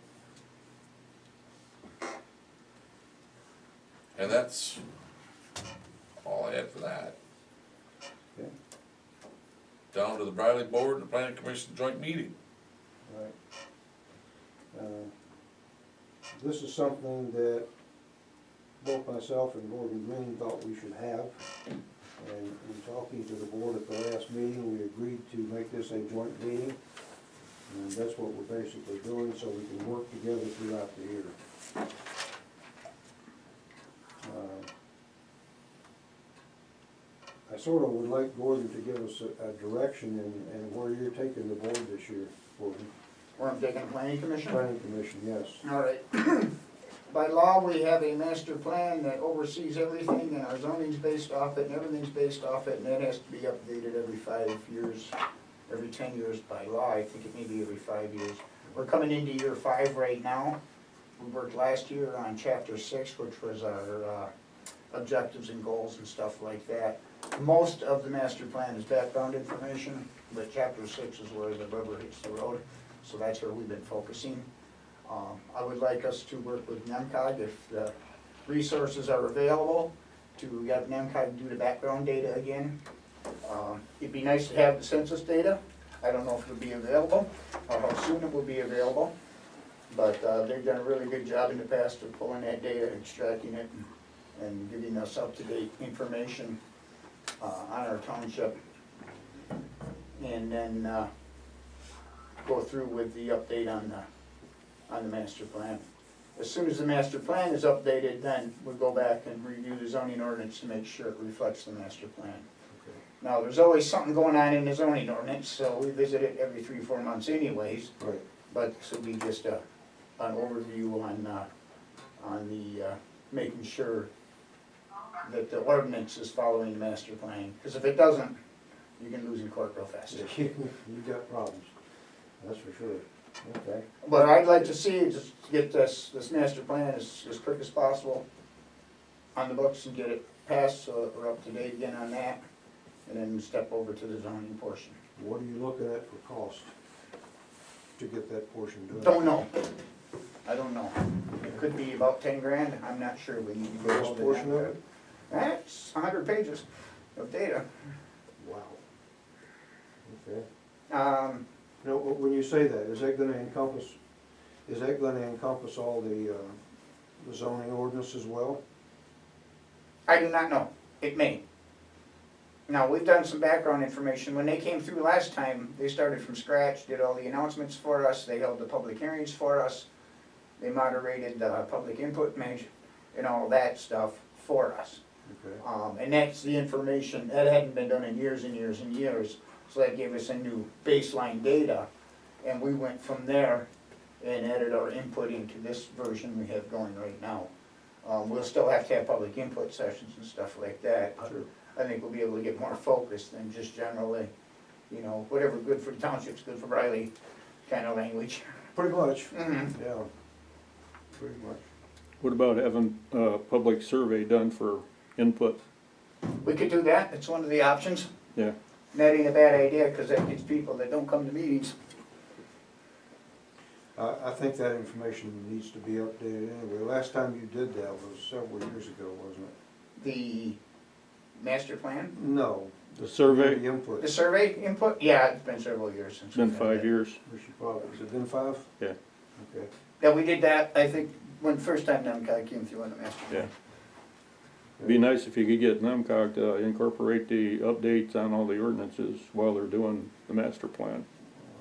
And that's all I had for that. Okay. Down to the Briley Board and the Planning Commission joint meeting. All right. This is something that both myself and Gordon Green thought we should have. And in talking to the board at the last meeting, we agreed to make this a joint meeting. And that's what we're basically doing, so we can work together throughout the year. I sort of would like Gordon to give us a direction in where you're taking the board this year, Gordon. Where I'm taking Planning Commission? Planning Commission, yes. All right. By law, we have a master plan that oversees everything, and our zoning's based off it, and everything's based off it, and that has to be updated every 5 years, every 10 years by law. I think it may be every 5 years. We're coming into year 5 right now. We worked last year on chapter 6, which was our objectives and goals and stuff like that. Most of the master plan is background information, but chapter 6 is where the rubber hits the road, so that's where we've been focusing. I would like us to work with NEMCOG if the resources are available to have NEMCOG do the background data again. It'd be nice to have the census data. I don't know if it'll be available or how soon it will be available, but they've done a really good job in the past of pulling that data, extracting it, and giving us up-to-date information on our township. And then go through with the update on the master plan. As soon as the master plan is updated, then we'll go back and review the zoning ordinance to make sure it reflects the master plan. Okay. Now, there's always something going on in the zoning ordinance, so we visit it every 3-4 months anyways, Right. but this will be just an overview on the making sure that the ordinance is following the master plan, because if it doesn't, you can lose in court real fast. You got problems, that's for sure. Okay. But I'd like to see, just get this master plan as quick as possible on the books and get it passed, so we're up to date again on that, and then we step over to the zoning portion. What are you looking at for cost to get that portion done? Don't know. I don't know. It could be about 10 grand, I'm not sure. We need to go First over portion of that. it? That's 100 pages of data. Wow. Okay. Now, when you say that, is that gonna encompass all the zoning ordinance as well? I do not know. It may. Now, we've done some background information. When they came through last time, they started from scratch, did all the announcements for us, they held the public hearings for us, they moderated the public input measure, and all that stuff for us. Okay. And that's the information, that hadn't been done in years and years and years, so that gave us a new baseline data. And we went from there and added our input into this version we have going right now. We'll still have to have public input sessions and stuff like that. Sure. I think we'll be able to get more focused than just generally, you know, whatever good for the township's good for Briley kind of language. Pretty much, Mhm. yeah, pretty much. What about having a public survey done for input? We could do that, it's one of the options. Yeah, And that ain't a bad idea, because that gets people that don't come to meetings. I think that information needs to be updated anyway. Last time you did that was several years ago, wasn't it? The master plan, No, The survey, The input. The survey input, yeah, it's been several years since. it's been we've had 5 that. years. We should probably, has it been 5? Yeah. Okay. Yeah, we did that, I think, when the first time NEMCOG came through on the master plan. Be nice if you could get NEMCOG to incorporate the updates on all the ordinances while they're doing the master plan.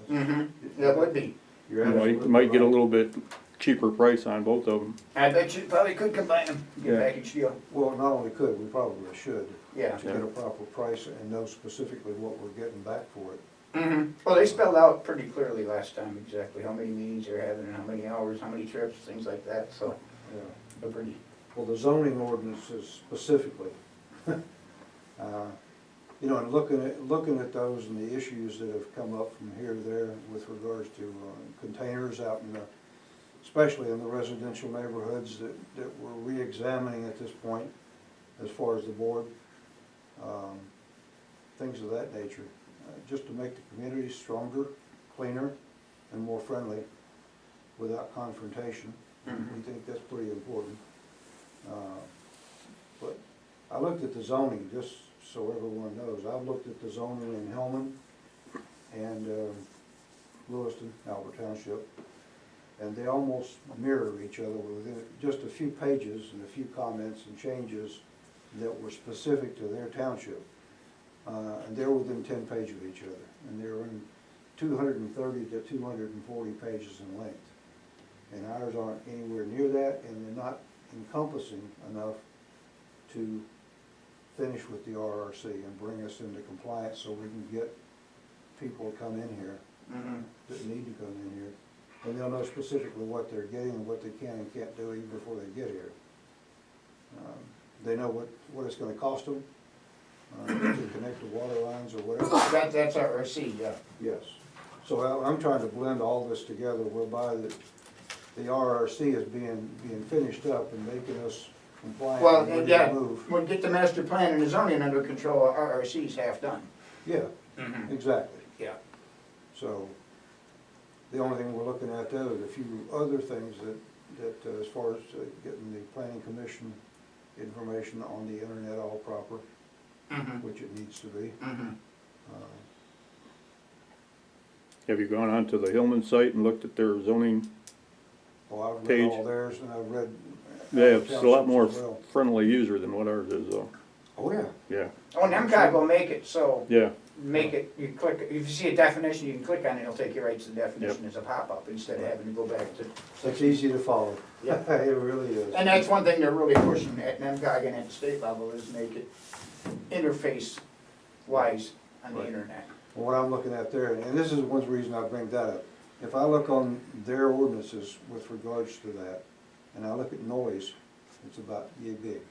Mm-hmm, that would be. You're You absolutely might get a right. little bit cheaper price on both of them. I bet you probably could combine them, get a Yeah. package deal. Well, not only could, we probably should, Yeah. to get a proper price and know specifically what we're getting back for it. Mm-hmm. Well, they spelled out pretty clearly last time exactly how many meetings they're having and how many hours, how many trips, things like that, so Yeah. they're pretty. Well, the zoning ordinances specifically, you know, and looking at those and the issues that have come up from here to there with regards to containers out in the, especially in the residential neighborhoods that we're re-examining at this point, as far as the board, things of that nature, just to make the community stronger, cleaner, and more friendly without confrontation. We think that's pretty important. But I looked at the zoning, just so everyone knows, I've looked at the zoning in Hillman and Lewiston, Albert Township, and they almost mirror each other within just a few pages and a few comments and changes that were specific to their township. And they're within 10 pages of each other, and they're in 230 to 240 pages in length. And ours aren't anywhere near that, and they're not encompassing enough to finish with the RRC and bring us into compliance so we can get people to come in here Mm-hmm. that need to come in here. And they'll know specifically what they're getting and what they can and can't do even before they get here. They know what it's gonna cost them to connect the water lines or whatever. That's RRC, yeah. Yes. So I'm trying to blend all this together whereby the RRC is being finished up and making us compliant Well, and ready yeah, to move. we'll get the master plan and the zoning under control, RRC's half done. Yeah, Mm-hmm. exactly. Yeah. So, the only thing we're looking at though is a few other things that as far as getting the planning commission information on the internet all proper, Mm-hmm. which it needs to be. Mm-hmm. Have you gone onto the Hillman site and looked at their zoning? Well, I've read Page. all theirs and I've read. They have a lot more as well. friendly user than what ours is though. Oh, yeah. Yeah, Oh, NEMCOG will make it so, yeah, make it, you click, if you see a definition, you can click on it, it'll take you right to the definition as a pop-up instead of having to go back to. It's easy to follow. Yeah. It really is. And that's one thing they're really pushing at NEMCOG and at the state level is make it interface-wise on the Right. internet. Well, what I'm looking at there, and this is one reason I bring that up, if I look on their ordinances with regards to that, and I look at noise, it's about yay big.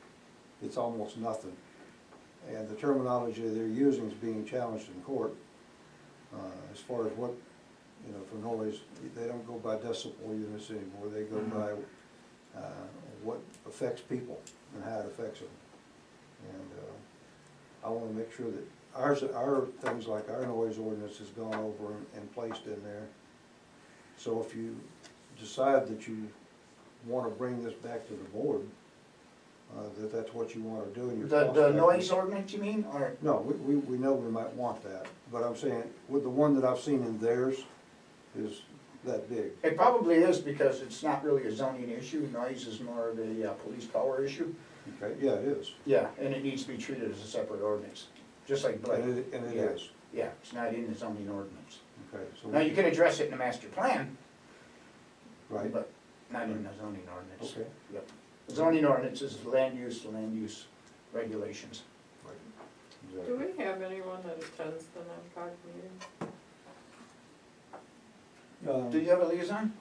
It's almost nothing. And the terminology they're using is being challenged in court, as far as what, you know, for noise, they don't go by decibel units anymore, they go by what affects people and how it affects them. And I wanna make sure that our things like our noise ordinance has gone over and placed in there. So if you decide that you wanna bring this back to the board, that's what you wanna do and you're. The noise ordinance, you mean, or? No, we know we might want that, but I'm saying, with the one that I've seen in theirs is that big. It probably is because it's not really a zoning issue, noise is more of a police power issue. Okay, yeah, it is. Yeah, and it needs to be treated as a separate ordinance, just like blight. And it Yeah. is. Yeah, it's not in the zoning ordinance. Okay, so. Now, you can address it in the master plan, Right, but not in the zoning ordinance. okay, Yep. The zoning ordinance is land use regulations. right, Do exactly. we have anyone that attends the NEMCOG meetings? Do you have a liaison?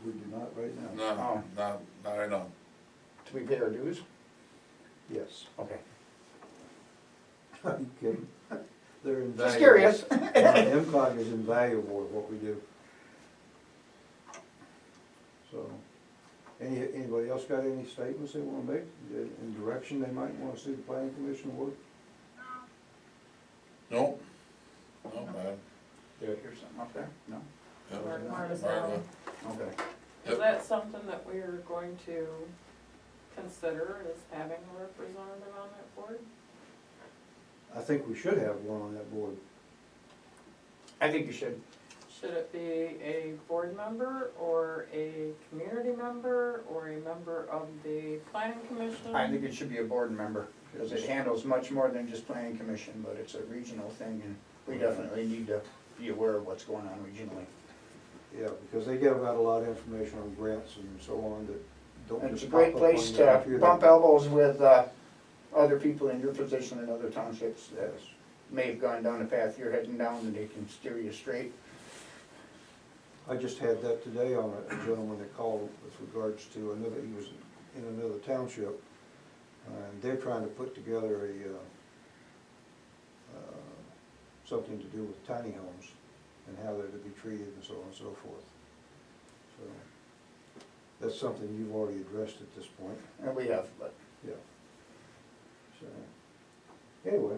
We do not right now. Oh. not I know. Do we pay our dues? Yes. Okay. Are you kidding? They're invaluable. Just curious. MCOG is invaluable at what we do. So, anybody else got any statements they wanna make, in direction they might wanna see the planning commission work? No, no, man. Did I hear something up there? No? Yep. Marta's Marta. Okay. Is Yep. that something that we are going to consider, is having a representative on that board? I think we should have one on that board. I think you should. Should it be a board member or a community member or a member of the planning commission? I think it should be a board member, because it handles much more than just planning commission, but it's a regional thing, and we definitely need to be aware of what's going on regionally. Yeah, because they give out a lot of information on grants and so on that don't And it's just a great pop up on place your to computer. bump elbows with, other people in your position in other townships that may have gone down the path you're heading down, and they can steer you straight. I just had that today on a gentleman that called with regards to another, he was in another township, and they're trying to put together a, something to do with tiny homes and how they're to be treated and so on and so forth. So, that's something you've already addressed at this point, And we have, but yeah. So, anyway,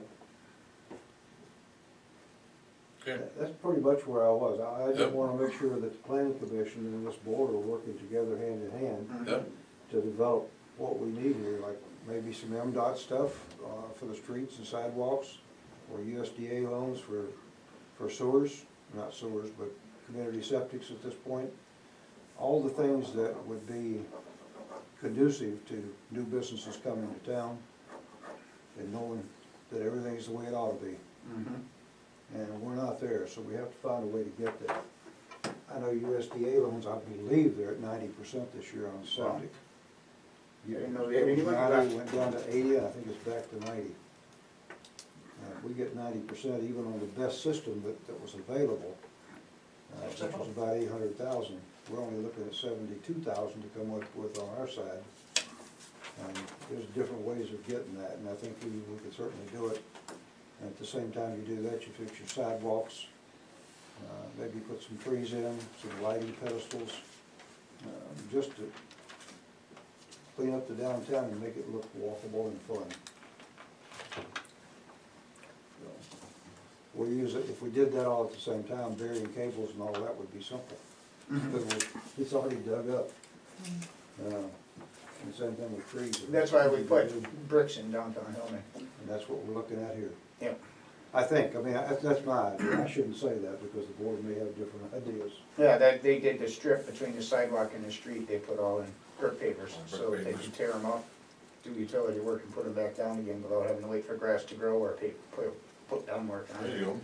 Okay, that's pretty much where I was. I just Yep. wanna make sure that the planning commission and this board are working together hand in hand yep, to develop what we need here, like maybe some MDOT stuff, for the streets and sidewalks, or USDA loans for sewers, not sewers, but community septics at this point. All the things that would be conducive to new businesses coming to town and knowing that everything's the way it ought to be. And we're not there, so we have to find a way to get there. I know USDA loans, I believe they're at 90% this year on septic. I didn't know It they had was any money 90, left. went down to 80, and I think it's back to 90. If we get 90% even on the best system that was available, which was about 800,000, we're only looking at 72,000 to come up with on our side. And there's different ways of getting that, and I think we could certainly do it. And at the same time you do that, you fix your sidewalks, maybe put some trees in, some lighting pedestals, just to clean up the downtown and make it look walkable and fun. So, we use it, if we did that all at the same time, burying cables and all that would be simple. Because it's already dug up. And same thing with trees. That's why we put bricks in downtown Hillman. And that's what we're looking at here. Yep. I think, I mean, that's my idea. I shouldn't say that because the board may have different ideas. Yeah, that, they did the strip between the sidewalk and the street, they put all in brick pavers, so Brick they pavers. can tear them up, do utility work and put them back down again without having to wait for grass to grow or put down work on there it. you go.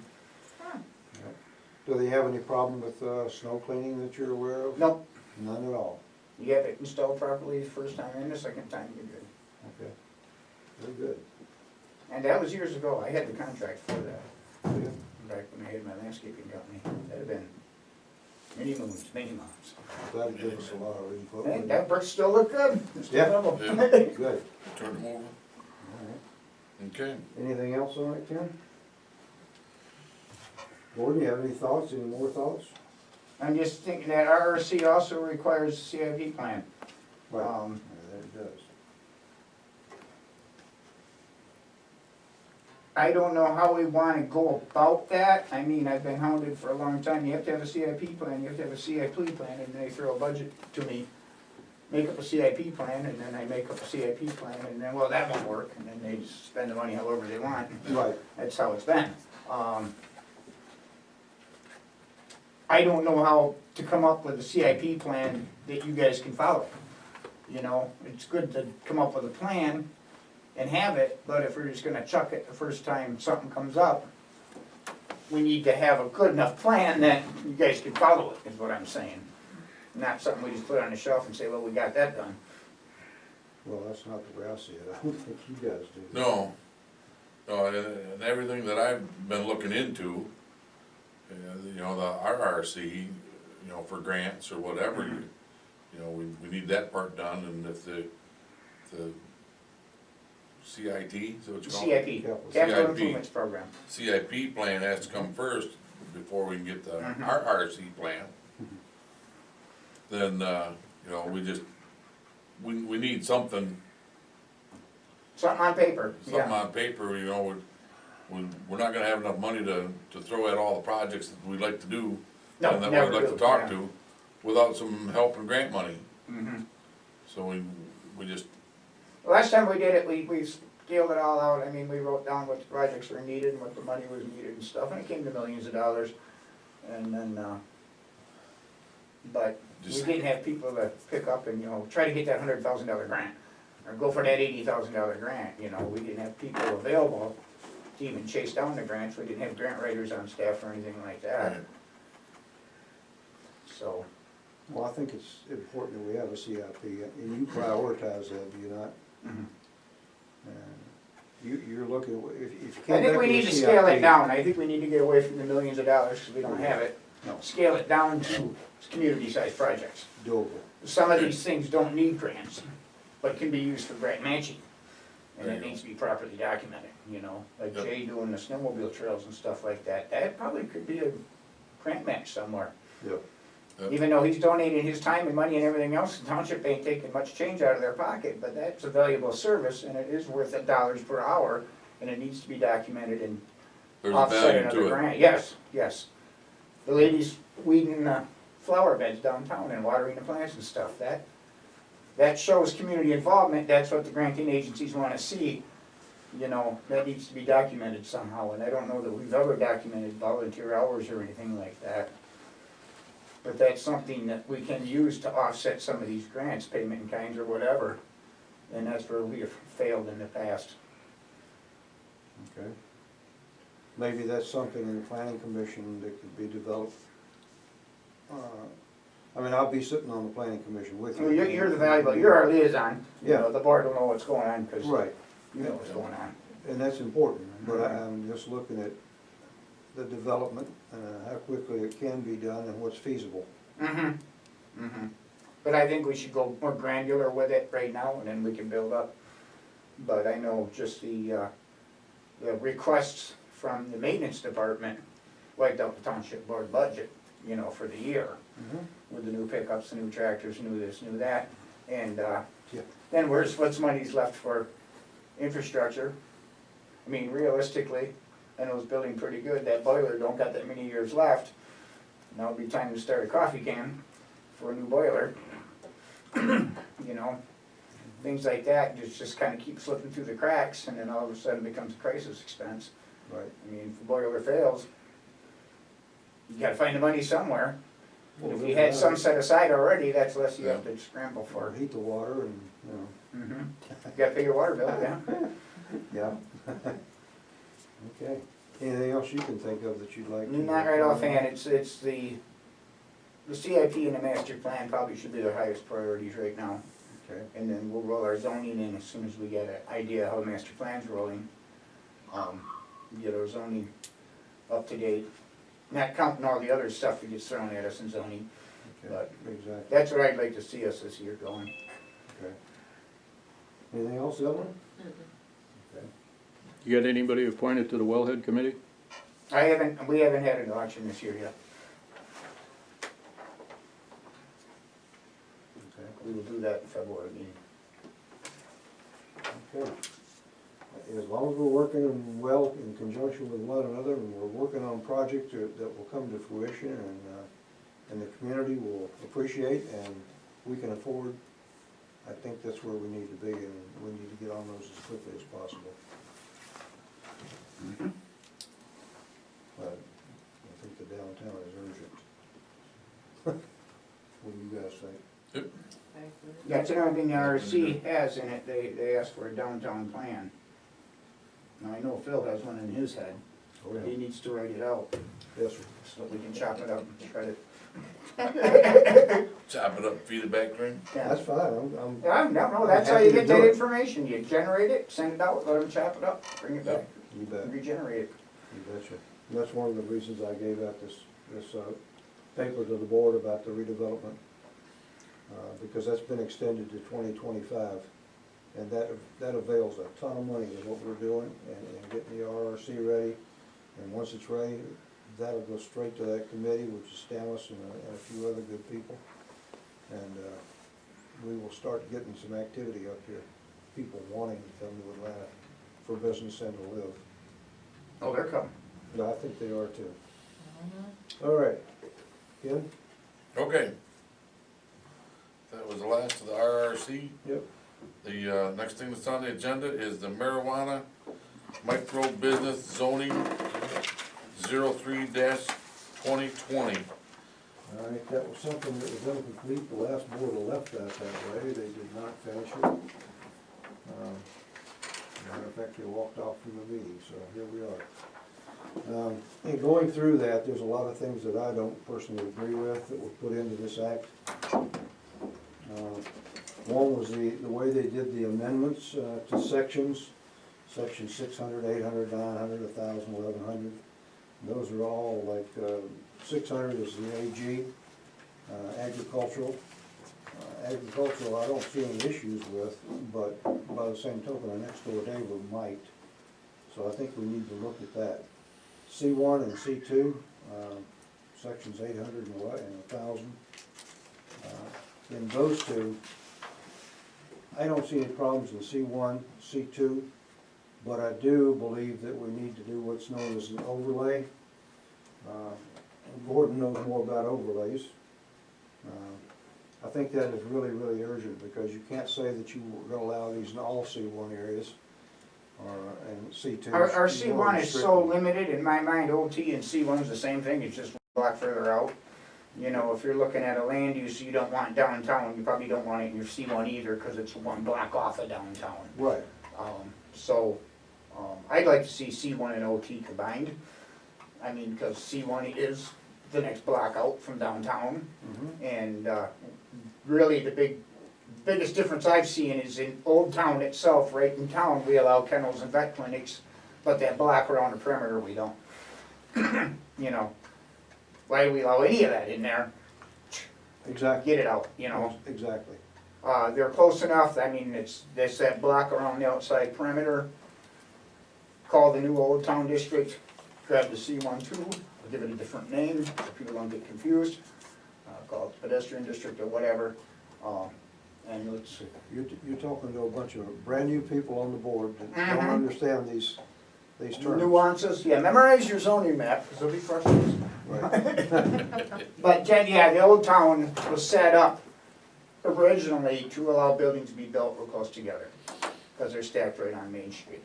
Do they have any problem with snow cleaning that you're aware of? Nope, None at all? you have it installed properly the first time and the second time, you're good. Okay. Very good. And that was years ago, I had the contract for that, Yeah. back when I had my landscaping company, that'd have been many moons, many months. That'd give us a lot of input. Hey, that brick still look good. It's still Yeah. level. Yeah. Good. Turn them over, All right. okay. Anything else on it, Ken? Gordon, you have any thoughts, any more thoughts? I'm just thinking that RRC also requires a CIP plan. Right. Um, Yeah, it does. I don't know how we wanna go about that, I mean, I've been hounded for a long time, you have to have a CIP plan, you have to have a CIP plan, and they throw a budget to me. Make up a CIP plan, and then I make up a CIP plan, and then, well, that won't work, and then they just spend the money however they want. Right. That's how it's been. I don't know how to come up with a CIP plan that you guys can follow. You know, it's good to come up with a plan and have it, but if we're just gonna chuck it the first time something comes up, we need to have a good enough plan that you guys can follow it, is what I'm saying. Not something we just put on the shelf and say, well, we got that done. Well, that's not the way I see it. I don't think you guys do. No, no, and everything that I've been looking into, you know, the RRC, you know, for grants or whatever, you know, we need that part done, and if the CIT, is that what you call it? CIP, Capital Capital CIP. Improvements Program. CIP plan has to come first before we can get the Mhm. RRC plan. Then, you know, we need something Something on paper, something yeah. on paper, you know, we're not gonna have enough money to throw at all the projects that we'd like to do, No, and that never we'd like do, to talk yeah. to, without some help and grant money. Mhm. So we just, Last time we did it, we scaled it all out, I mean, we wrote down what the projects were needed and what the money was needed and stuff, and it came to millions of dollars. And then, but we Just- didn't have people to pick up and, try to get that $100,000 grant, or go for that $80,000 grant, we didn't have people available to even chase down the grants, we didn't have grant writers on staff or anything like that. So, Well, I think it's important that we have a CIP, and you prioritize that, do you not? mhm. And you're looking, if you I came think back we with a need to scale it CIP, down, I think we need to get away from the millions of dollars, because we don't have it. No. Scale it down to community-sized projects. Doable. Some of these things don't need grants, but can be used for grant matching. And There it you go. needs to be properly documented, like Yep. Jay doing the snowmobile trails and stuff like that. That probably could be a grant match somewhere. Yeah. Yep. Even though he's donating his time and money and everything else, the township ain't taking much change out of their pocket, but that's a valuable service and it is worth $dollars per hour and it needs to be documented and There's a offset value another to it. grant. Yes, yes. The ladies weeding the flower beds downtown and watering the plants and stuff, that shows community involvement, that's what the granting agencies wanna see. That needs to be documented somehow, and I don't know that we've ever documented volunteer hours or anything like that. But that's something that we can use to offset some of these grants, payment in kinds or whatever, and that's where we have failed in the past. Okay. Maybe that's something in the planning commission that could be developed. I'll be sitting on the planning commission with you. Well, you're the valuable, you're our liaison, Yeah. the board will know what's going on, cause Right, you know what's going on. and that's important, but I'm just looking at the development, how quickly it can be done and what's feasible. Mm-hmm, mm-hmm. But I think we should go more granular with it right now, and then we can build up. But I know just the requests from the maintenance department wiped out the township board budget, for the year. With the new pickups, the new tractors, new this, new that, and, Yeah. then what's money's left for infrastructure? I mean, realistically, I know it's building pretty good, that boiler don't got that many years left. Now it'd be time to start a coffee can for a new boiler. Things like that, just kinda keep slipping through the cracks, and then all of a sudden becomes a crisis expense. Right. I mean, if the boiler fails, you gotta find the money somewhere. Well, If you had some set aside already, that's less you have Yeah. to scramble Or for. heat the water and, Mm-hmm. You gotta pay your water bill, yeah. yeah. Okay. Anything else you can think of that you'd like to? Not right offhand, it's the CIP and the master plan probably should be the highest priorities right now. Okay. And then we'll roll our zoning in as soon as we get an idea how the master plan's rolling. Get our zoning up to date, not counting all the other stuff that gets thrown at us in zoning. Okay, But- exactly, That's what I'd like to see us this year going. okay. Anything else, Evelyn? Okay. You got anybody appointed to the wellhead committee? We haven't had an election this year yet. Okay. We will do that in February meeting. Okay. As long as we're working well in conjunction with one another, and we're working on projects that will come to fruition and the community will appreciate and we can afford, I think that's where we need to be, and we need to get on those as quickly as possible. But I think the downtown is urgent. What do you guys think? That's another thing the RC has in it, they asked for a downtown plan. Now, I know Phil has one in his head, Oh, he needs to write it out, Yes, sir. so we can chop it up and shred it. Chop it up, feed it back to him. Yeah. That's fine, I'm, Yeah, no, I'm that's how happy you to get do that it. information, you generate it, send it out, let them chop it up, bring it back, you bet. regenerate it. You betcha. And that's one of the reasons I gave out this paper to the board about the redevelopment, because that's been extended to 2025. And that avails a ton of money to what we're doing and getting the RRC ready. And once it's ready, that'll go straight to that committee, which is Stannis and a few other good people. And we will start getting some activity up here, people wanting to come to Atlanta for business and to live. Oh, they're coming. Yeah, I think they are too. All right. Ken? Okay. That was the last of the RRC. Yep. The, next thing that's on the agenda is the marijuana micro business zoning 03-2020. All right, that was something that was incomplete, the last board left that way, they did not finish it. Matter of fact, they walked off from the meeting, so here we are. In going through that, there's a lot of things that I don't personally agree with that were put into this act. One was the way they did the amendments to sections, section 600, 800, 900, 1,000, 1,100. Those are all like, 600 is the AG, agricultural. Agricultural, I don't see any issues with, but by the same token, our next door neighbor might. So I think we need to look at that. C1 and C2, sections 800 and 1,000. In those two, I don't see any problems in C1, C2, but I do believe that we need to do what's known as an overlay. Gordon knows more about overlays. I think that is really, really urgent because you can't say that you were gonna allow these in all C1 areas and C2. Our C1 is so limited, in my mind, OT and C1 is the same thing, it's just one block further out. You know, if you're looking at a land use you don't want downtown, you probably don't want it in your C1 either, because it's one block off of downtown. Right. I'd like to see C1 and OT combined. I mean, because C1 is the next block out from downtown. And really the biggest difference I've seen is in Old Town itself. Right in town, we allow kennels and vet clinics, but that block around the perimeter, we don't. You know, why do we allow any of that in there? Exactly. Get it out, you know. Exactly. They're close enough, I mean, it's that block around the outside perimeter. Call the new Old Town District, grab the C1 too, give it a different name, so people don't get confused. Call it pedestrian district or whatever, and let's. You're talking to a bunch of brand new people on the board that don't understand these terms. Nuances, yeah, memorize your zoning map, because it'll be frustrating. Right. But yeah, the Old Town was set up originally to allow buildings to be built real close together, because they're stacked right on Main Street.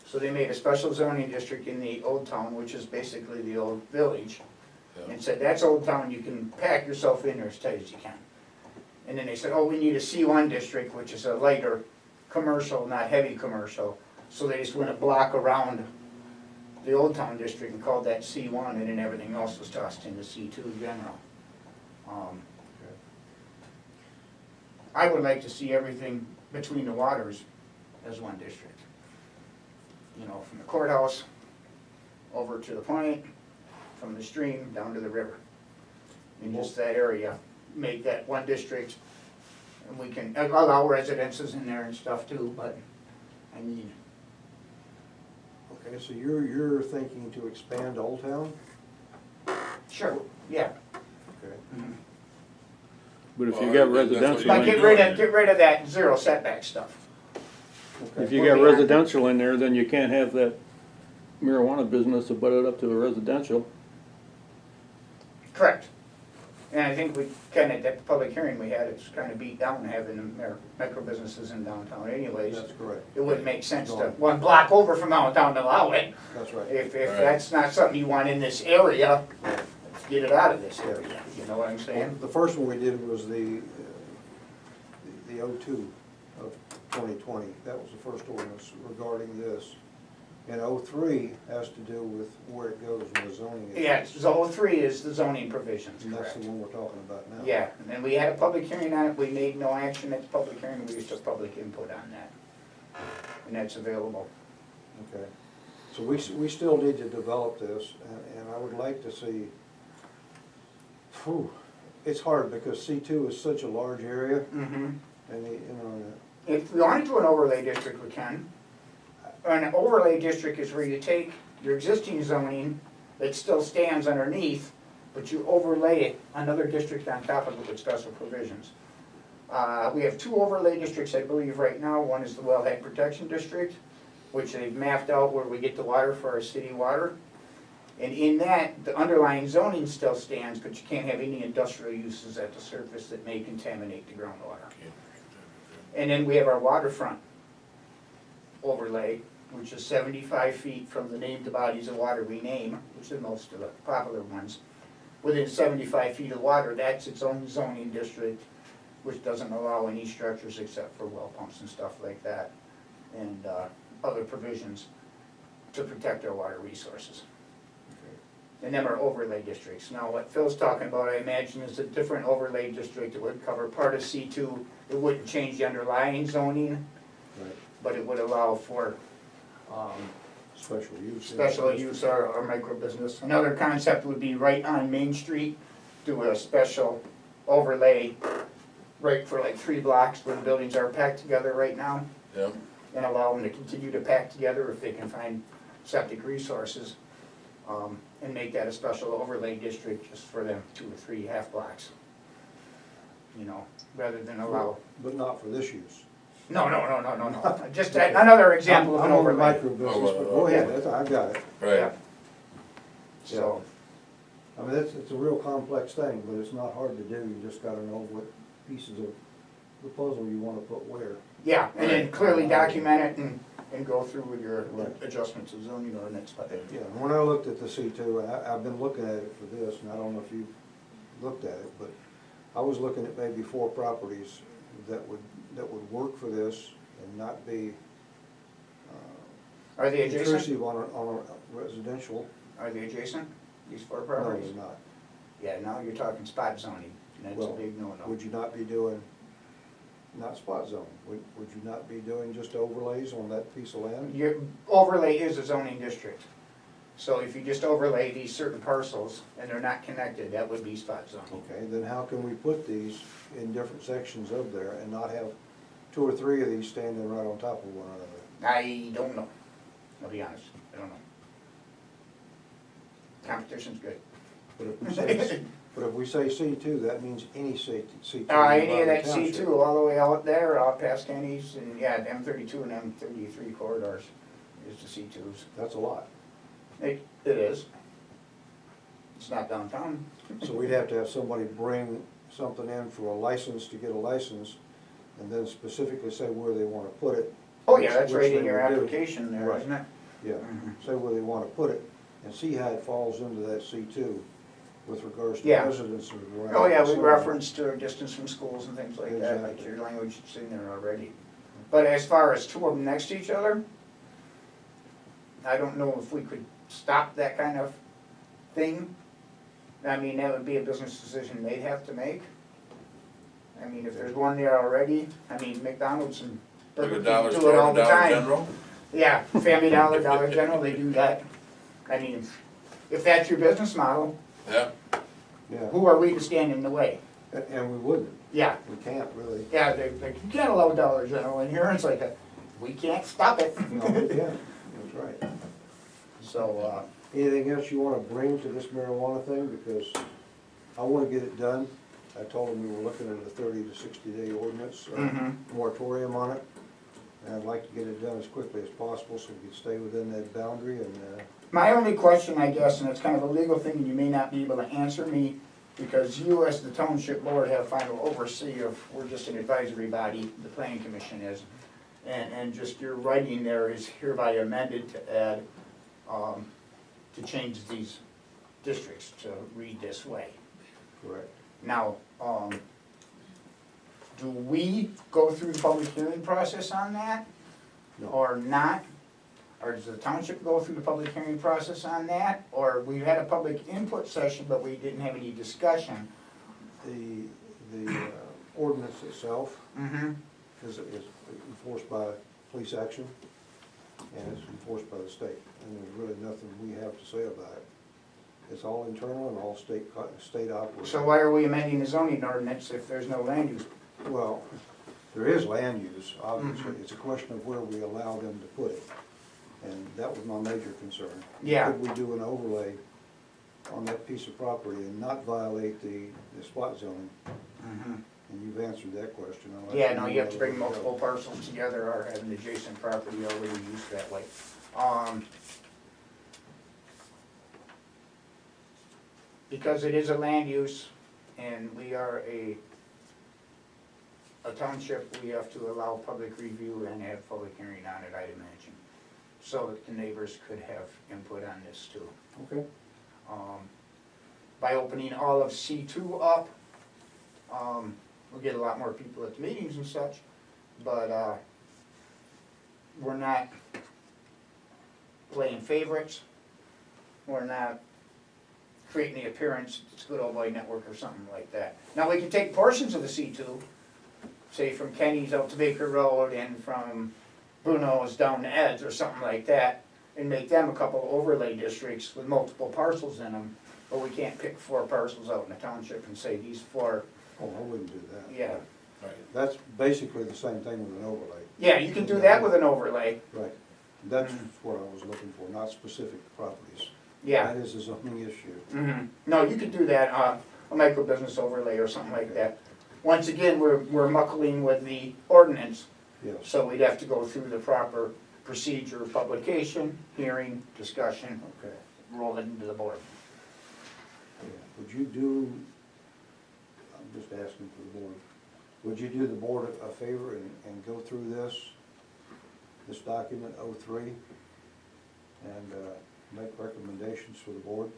So they made a special zoning district in the Old Town, which is basically the old village, and said, that's Old Town, you can pack yourself in there as tight as you can. And then they said, oh, we need a C1 district, which is a lighter commercial, not heavy commercial. So they just went a block around the Old Town district and called that C1, and then everything else was tossed into C2 general. I would like to see everything between the waters as one district. You know, from the courthouse over to the point, from the stream down to the river. In just that area, make that one district, and we can allow residences in there and stuff too, but I mean. Okay, so you're thinking to expand Old Town? Sure, yeah. Okay. But if you Well, got that's what residential, But you- get rid of that zero setback stuff. if you got residential in there, then you can't have that marijuana business abutted up to a residential. Correct. And I think we kinda, at the public hearing we had, it's kinda beat down having the micro businesses in downtown anyways. That's correct. It wouldn't make sense to one block over from downtown to allow it. That's right. If Right. that's not something you want in this area, let's get it out of this area, you know what I'm saying? The first one we did was the O2 of 2020. That was the first ordinance regarding this. And O3 has to do with where it goes in the zoning. issues. Yeah, so 03 is the zoning provisions, And that's correct? the one we're talking about now. Yeah, and then we had a public hearing on it, we made no action at the public hearing, we just took public input on that. And that's available. Okay. So we still need to develop this, and I would like to see, it's hard because C2 is such a large area, Mm-hmm. and you know, If we want to do an overlay district, we can. An overlay district is where you take your existing zoning that still stands underneath, but you overlay another district on top of it with special provisions. We have two overlay districts, I believe, right now. One is the Wellhead Protection District, which they've mapped out where we get the water for our city water. And in that, the underlying zoning still stands, but you can't have any industrial uses at the surface that may contaminate the groundwater. And then we have our waterfront overlay, which is 75 feet from the named bodies of water we name, which are most of the popular ones. Within 75 feet of water, that's its own zoning district, which doesn't allow any structures except for well pumps and stuff like that, and other provisions to protect our water resources. And them are overlay districts. Now, what Phil's talking about, I imagine, is a different overlay district. It would cover part of C2. It wouldn't change the underlying zoning, Right. but it would allow for Special use. special use or micro business. Another concept would be right on Main Street, do a special overlay right for like 3 blocks where the buildings are packed together right now, Yeah, and allow them to continue to pack together if they can find septic resources. And make that a special overlay district just for them 2 or 3 half blocks. You know, rather than allow, But not for this use. no, just another example of an I'm on the overlay. micro business, but go ahead, I got it. right. Yeah. So, I mean, it's a real complex thing, but it's not hard to do, you just gotta know what pieces of the puzzle you wanna put where. yeah, and then Right. clearly document it and go through with your Right. adjustments of zoning ordinance, but Yeah, and when I looked at the C2, and I've been looking at it for this, and I don't know if you looked at it, but I was looking at maybe 4 properties that would work for this and not be are they adjacent? intrusive on a residential. Are they adjacent, these 4 No, properties? they're not. Yeah, now you're talking spot zoning, and that's a Well, big no-no. Would you not be doing, not spot zone, would you not be doing just overlays on that piece of land? Your overlay is a zoning district. So if you just overlay these certain parcels and they're not connected, that would be spot zoning. Okay, then how can we put these in different sections of there and not have 2 or 3 of these standing right on top of one another? I don't know, I'll be honest, I don't know. Competition's good. But if we say C2, that means any C2. in Any of that Briley C2, Township. all the way out there, out past Kenny's, and yeah, the M32 and M33 corridors is the C2s. That's a lot. It is. It's not downtown. So we'd have to have somebody bring something in for a license to get a license, and then specifically say where they wanna put it. Oh yeah, that's which right they in your would do. application there, Right. isn't it? Yeah, Mhm. say where they wanna put it, and see how it falls into that C2 with regards to Yeah. residences around. Oh yeah, we So- referenced distance from schools and things like that, like Exactly. your language is in there already. But as far as 2 of them next to each other, I don't know if we could stop that kind of thing. I mean, that would be a business decision they'd have to make. I mean, if there's one there already, I mean, McDonald's and Like Burger a King dollar do it store all and the Dollar time. General? Yeah, Family Dollar, Dollar General, they do that. I mean, if that's your business model, Yeah, Yeah, who are we to stand in the way? and we wouldn't, Yeah, we can't really. yeah, they, you can't allow Dollar General in here, it's like, we can't stop it. No, we can't, that's right. So, Anything else you wanna bring to this marijuana thing, because I wanna get it done. I told them we were looking at a 30 to 60-day ordinance, Mhm. moratorium on it. And I'd like to get it done as quickly as possible so we can stay within that boundary and, my only question, I guess, and it's kind of a legal thing, and you may not be able to answer me, because you as the township board have final oversee of, we're just an advisory body, the planning commission is. And just your writing there is hereby amended to add, to change these districts to read this way. correct. Now, do we go through the public hearing process on that? No. Or not? Or does the township go through the public hearing process on that? Or we had a public input session, but we didn't have any discussion? The ordinance itself Mm-hmm. is enforced by police action, and it's enforced by the state, and there's really nothing we have to say about it. It's all internal and all state operated. So why are we amending the zoning ordinance if there's no land use? Well, there is land use, obviously, Mhm. it's a question of where we allow them to put it, and that was my major concern. Yeah. Could we do an overlay on that piece of property and not violate the spot zoning? Mm-hmm. And you've answered that question. I'll let Yeah, no, know you have to where bring we go. multiple parcels together or have an adjacent property already used that way. Because it is a land use and we are a a township, we have to allow public review and have public hearing on it, I'd imagine, so that the neighbors could have input on this too. Okay. By opening all of C2 up, we'll get a lot more people at the meetings and such, but we're not playing favorites. We're not creating the appearance it's Good Old Boy Network or something like that. Now, we can take portions of the C2, say from Kenny's out to Baker Road and from Bruno's down to Ed's or something like that, and make them a couple overlay districts with multiple parcels in them. But we can't pick 4 parcels out in the township and say these 4, Oh, I wouldn't do that. yeah. Right. That's basically the same thing with an overlay. Yeah, you can do that with an overlay, Right. That's what I was looking for, not specific properties. yeah. That is a zoning issue. Mhm. No, you could do that, a micro business overlay or something like that. Once again, we're muckling with the ordinance, Yes. so we'd have to go through the proper procedure, publication, hearing, discussion, Okay. roll it into the board. Yeah. Would you do, I'm just asking for the board, would you do the board a favor and go through this document 03, and make recommendations for the board,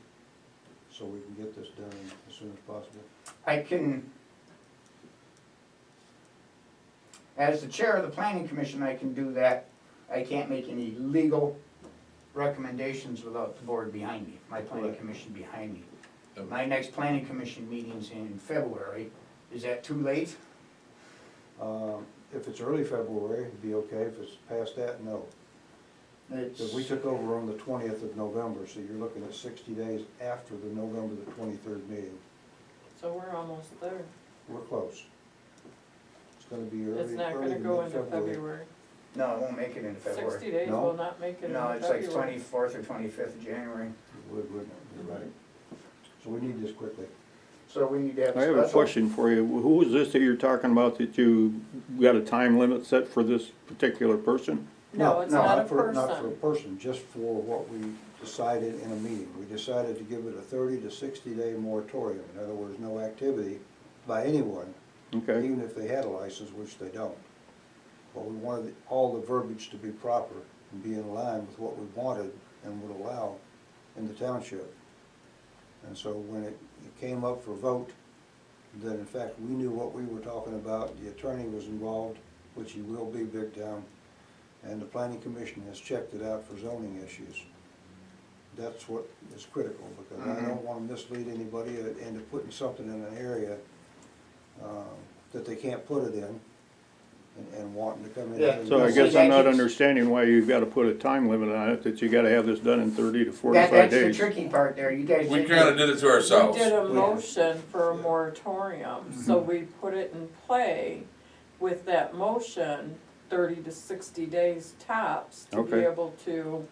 so we can get this done as soon as possible? I can, as the chair of the planning commission, I can do that. I can't make any legal recommendations without the board behind me, my planning Correct. commission behind me. Yep. My next planning commission meeting's in February. Is that too late? If it's early February, it'd be okay. If it's past that, no. Because we took over on the 20th of November, so you're looking at 60 days after the November the 23rd meeting. So we're almost there. We're close. It's gonna be early, It's not early gonna to go into mid-February. February. No, it won't make it into February. 60 days No? will not make it into No, February. it's like 24th or 25th of January. You're right. So we need this quickly. So we need to have a I have a special. question for you. Who is this that you're talking about that you got a time limit set for this particular person? No, it's not a Not for a person. person, just for what we decided in a meeting. We decided to give it a 30 to 60-day moratorium. In other words, no activity by anyone, Okay, even if they had a license, which they don't. But we wanted all the verbiage to be proper and be in line with what we wanted and would allow in the township. And so when it came up for vote, that in fact we knew what we were talking about, the attorney was involved, which he will be big time, and the planning commission has checked it out for zoning issues. That's what is critical, because I don't want to mislead anybody into putting something in an area that they can't put it in, and wanting to come in. Yeah. and- so I See, guess I'm that not keeps- understanding why you've gotta put a time limit on it, that you gotta have this done in 30 to 45 That's the days. tricky part there, you guys. We did- kinda did it to ourselves. We did a Yeah. motion for a moratorium, so we put it in play with that motion, 30 to 60 days tops, to be Okay. able to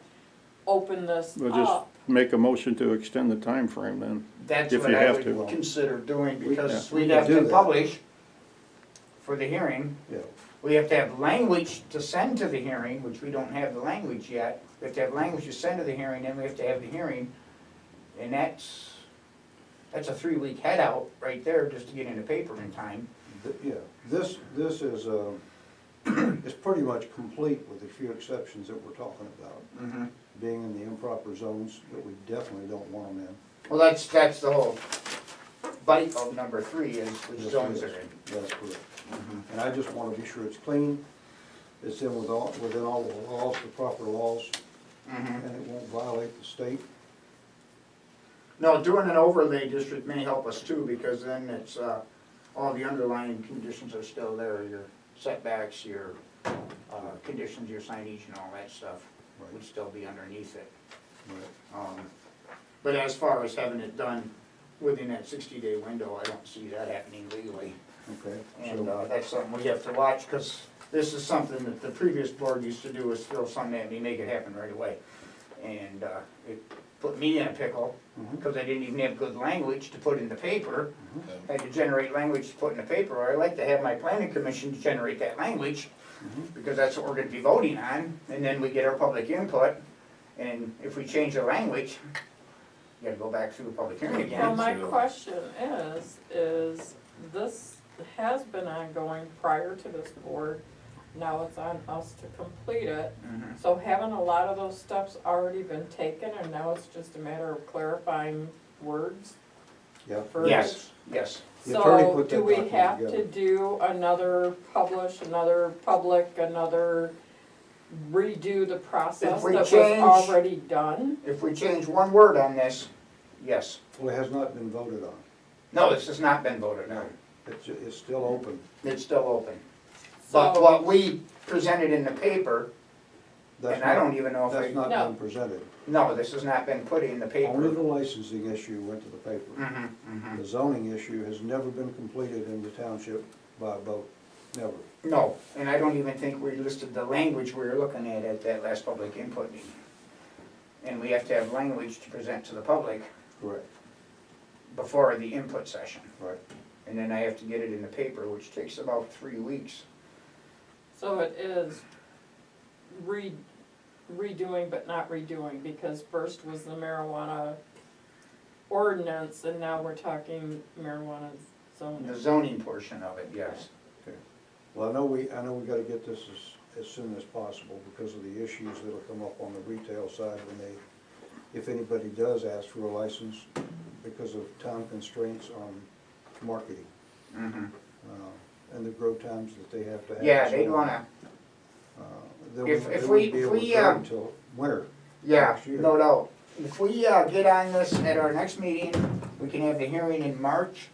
open this We'll just up. make a motion to extend the time frame then. That's if what you I have would to. consider doing, because Yeah. we'd We have can to do that. publish for the hearing. Yeah, We have to have language to send to the hearing, which we don't have the language yet. We have to have language to send to the hearing, then we have to have the hearing. And that's a 3-week head out right there just to get in the paper in time. Yeah, this is, is pretty much complete with the few exceptions that we're talking about. Being in the improper zones that we definitely don't want them in. Well, that's the whole bite of number 3 is which Yes, it zones is. are in. That's correct. And I just wanna be sure it's clean, it's in within all the laws, the proper laws, and it won't violate the state. No, doing an overlay district may help us too, because then it's, all the underlying conditions are still there, your setbacks, your, conditions, your signage and all that stuff would Right. still be underneath it. Right. But as far as having it done within that 60-day window, I don't see that happening legally. Okay, And, so, that's something we have to watch, because this is something that the previous board used to do, is throw something at me, make it happen right away. And, it put me in a pickle, because I didn't even have good language to put in the paper. Had to generate language to put in the paper, or I like to have my planning commission generate that language, because that's what we're gonna be voting on, and then we get our public input, and if we change the language, you gotta go back through the public hearing Well, again. my So- question is this has been ongoing prior to this board. Now it's on us to complete it. Mhm. So haven't a lot of those steps already been taken and now it's just a matter of clarifying words? Yeah. verbiage? Yes. The attorney So put that do we document have to together. do another publish, another public, another redo the process If we that was change- already done? If we change one word on this, yes. Well, it has not been voted on. No, this has not been voted on. It's still open. It's still open. But So- what we presented in the paper, That's and I not- don't even know if That's not No. been presented. no, this has not been put in the paper. Only the licensing issue went to the paper. Mhm, mhm. The zoning issue has never been completed in the township by a vote, never. No, and I don't even think we listed the language we were looking at that last public input meeting. And we have to have language to present to the public Correct. before the input session. Right. And then I have to get it in the paper, which takes about 3 weeks. So it is redoing but not redoing, because first was the marijuana ordinance and now we're talking marijuana zoning. The zoning portion of it, yes. Well, I know we gotta get this as soon as possible because of the issues that'll come up on the retail side when they, if anybody does ask for a license because of time constraints on marketing, Mhm. and the grow times that they have to have. Yeah, and so they'd on. wanna, They if wouldn't we- be if able to we, grow until winter. yeah, Next year. no doubt. If we get on this at our next meeting, we can have the hearing in March.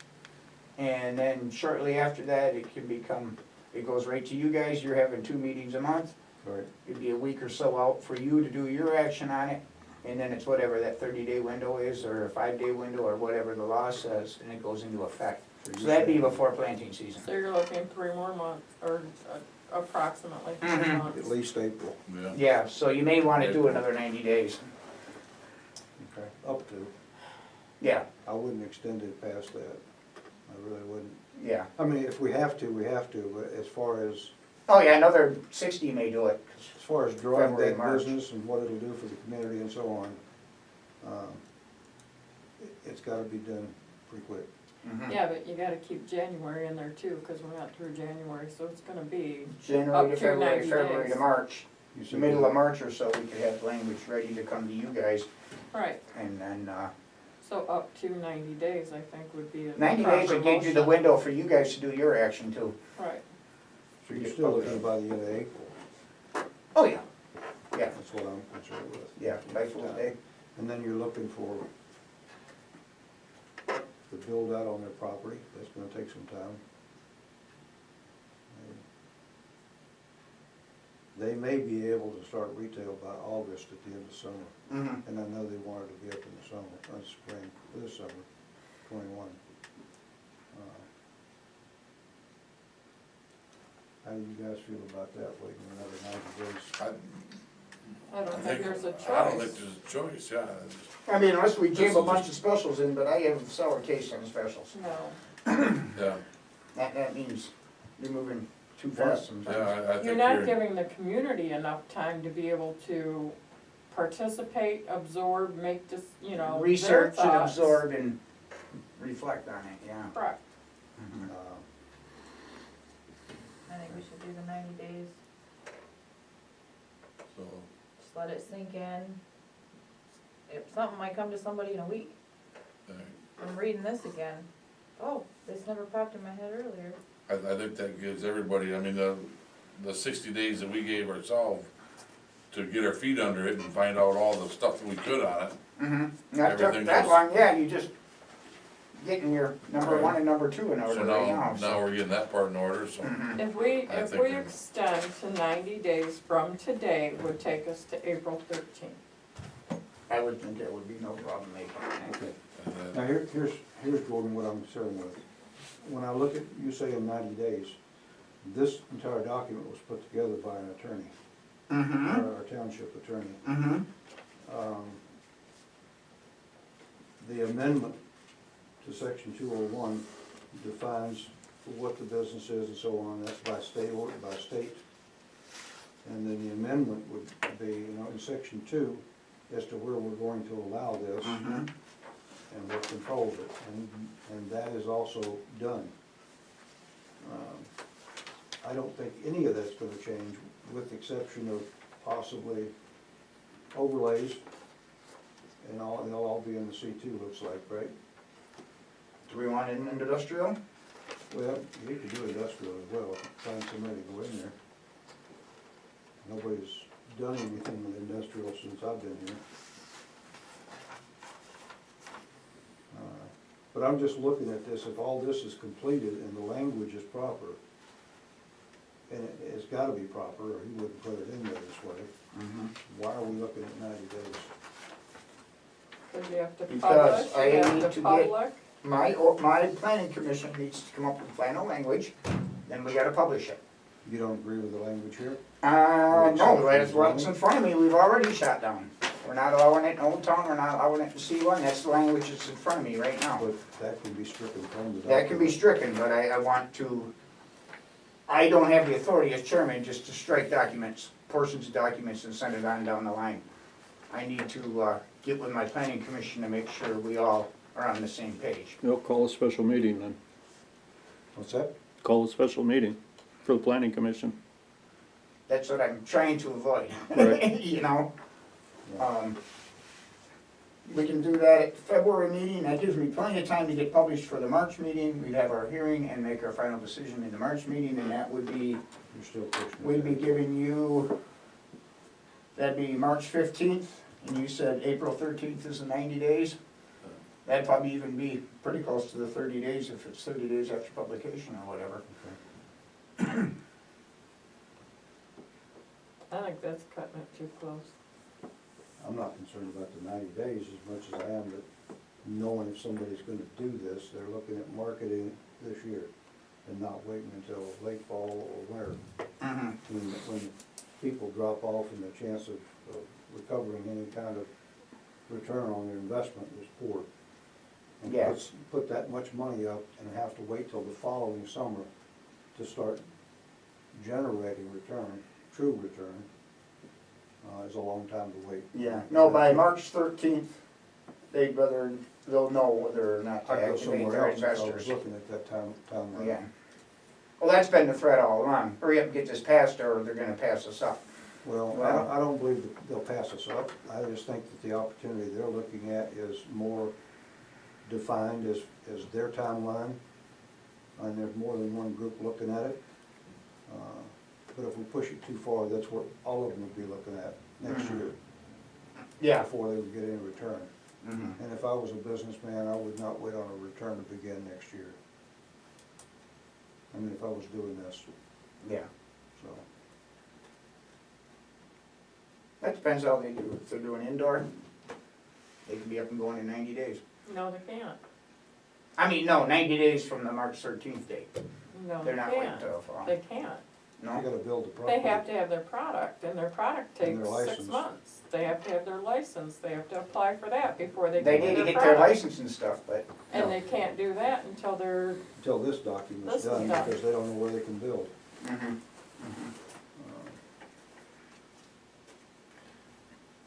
And then shortly after that, it can become, it goes right to you guys, you're having 2 meetings a month. Right. It'd be a week or so out for you to do your action on it. And then it's whatever that 30-day window is, or a 5-day window, or whatever the law says, and it goes into effect. So that'd be before planting season. So you're looking 3 more months, or approximately 3 Mhm. months. At least April. Yeah. Yeah, so you may wanna do another 90 days. Okay. Up to. Yeah, I wouldn't extend it past that. I really wouldn't. yeah. I mean, if we have to, we have to, but as far as Oh, yeah, another 60 may do it. drawing February, that March. business and what it'll do for the community and so on, it's gotta be done pretty quick. Mhm. Yeah, but you gotta keep January in there too, cause we're not through January, so it's gonna be, January Up to to February, 90 February to days. March. You The said middle that- of March or so, we could have language ready to come to you guys, right, and then, so up to 90 days, I think would be a 90 days proper would give you the motion. window for you guys to do your action too. Right, So you're still looking by the end of April, Oh, yeah, yeah, that's what I'm concerned with. yeah, by Fool's Day. And then you're looking for the build out on their property, that's gonna take some time. They may be able to start retail by August at the end of summer, Mhm. and I know they wanted to be up in the summer, spring, this summer, 21. How do you guys feel about that, waiting another 90 days? I don't think there's a choice. I don't think there's a choice, yeah. I mean, unless we jam a This is bunch of specials in, but I have sour taste on specials. No, Yeah, That means you're moving too fast sometimes. yeah, I think you're not giving the community enough time to be able to participate, absorb, make this, you know, their Research and thoughts. absorb and reflect on it, yeah. Correct. Mhm. I think we should do the 90 days, so, just let it sink in. If something might come to somebody in a week, I'm reading this again. Oh, this never popped in my head earlier. I think that gives everybody, I mean, the 60 days that we gave ourselves to get our feet under it and find out all the stuff that we could on it. Mhm. Not took Everything that goes- long, yeah, you just getting your number Right. 1 and number 2 in order So right now, now. now we're getting that part in order, so. Mhm. If we, I if think we we're- extend to 90 days from today, would take us to April 13th. I would think there would be no problem making it. Okay. And Now, then- here's Gordon, what I'm concerned with. When I look at, you say in 90 days, this entire document was put together by an attorney, Mm-hmm, our township attorney. mm-hmm. The amendment to section 201 defines what the business is and so on, that's by state order, by state. And then the amendment would be, in section 2, as to where we're going to allow this Mhm. and what controls it, and that is also done. I don't think any of that's gonna change, with the exception of possibly overlays, and they'll all be in the C2, looks like, right? Do we want it in industrial? Well, you could do industrial as well, find somebody to go in there. Nobody's done anything with industrial since I've been here. But I'm just looking at this, if all this is completed and the language is proper, and it's gotta be proper, or he wouldn't put it in there this way, why are we looking at 90 days? Cause you have to Because publish, I you have need to to get- public, My planning commission needs to come up with final language, then we gotta publish it. You don't agree with the language here? No, that's what's in front of me, we've already shot down. We're not allowing it in Old Town, we're not allowing it in C1, that's the language that's in front of me right now. But that can be stricken from the document. That can be stricken, but I want to, I don't have the authority as chairman just to strike documents, portions of documents and send it on down the line. I need to, get with my planning commission to make sure we all are on the same page. They'll call a special meeting then. What's that? Call a special meeting for the planning commission. That's what I'm trying to avoid, Right. you know? We can do that at the February meeting, that gives me plenty of time to get published for the March meeting. We'd have our hearing and make our final decision in the March meeting, and that would be, You're still pushing it. we'd be giving you, that'd be March 15th, and you said April 13th is the 90 days. That'd probably even be pretty close to the 30 days if it's 30 days after publication or whatever. I think that's cutting it too close. I'm not concerned about the 90 days as much as I am that knowing if somebody's gonna do this, they're looking at marketing this year and not waiting until late fall or winter. When people drop off and the chance of recovering any kind of return on their investment is poor. And Yeah. put that much money up and have to wait till the following summer to start generating return, true return, is a long time to wait. Yeah, no, by March 13th, they'll know whether or not to I'd go activate somewhere their else if I was investors. looking at that timeline. Yeah. Well, that's been the threat all along. Hurry up and get this passed or they're gonna pass us up. Well, I don't believe that they'll pass us up. I just think that the opportunity they're looking at is more defined as their timeline, and there's more than one group looking at it. But if we push it too far, that's what all of them would be looking at next year, Yeah. before they would get any return. And if I was a businessman, I would not wait on a return to begin next year. I mean, if I was doing this, Yeah. so. That depends how they do. If they're doing indoor, they can be up and going in 90 days. No, they can't. I mean, no, 90 days from the March 13th date. No, they They're not waiting can't. till fall. They can't. You No? gotta build the They property. have to have their product, and their product And takes their 6 license. months. They have to have their license, they have to apply for that before they They can need do to their get their product. license and stuff, but. And they can't do that until they're, Until this document's This is done, done. because they don't know where they can build. Mhm.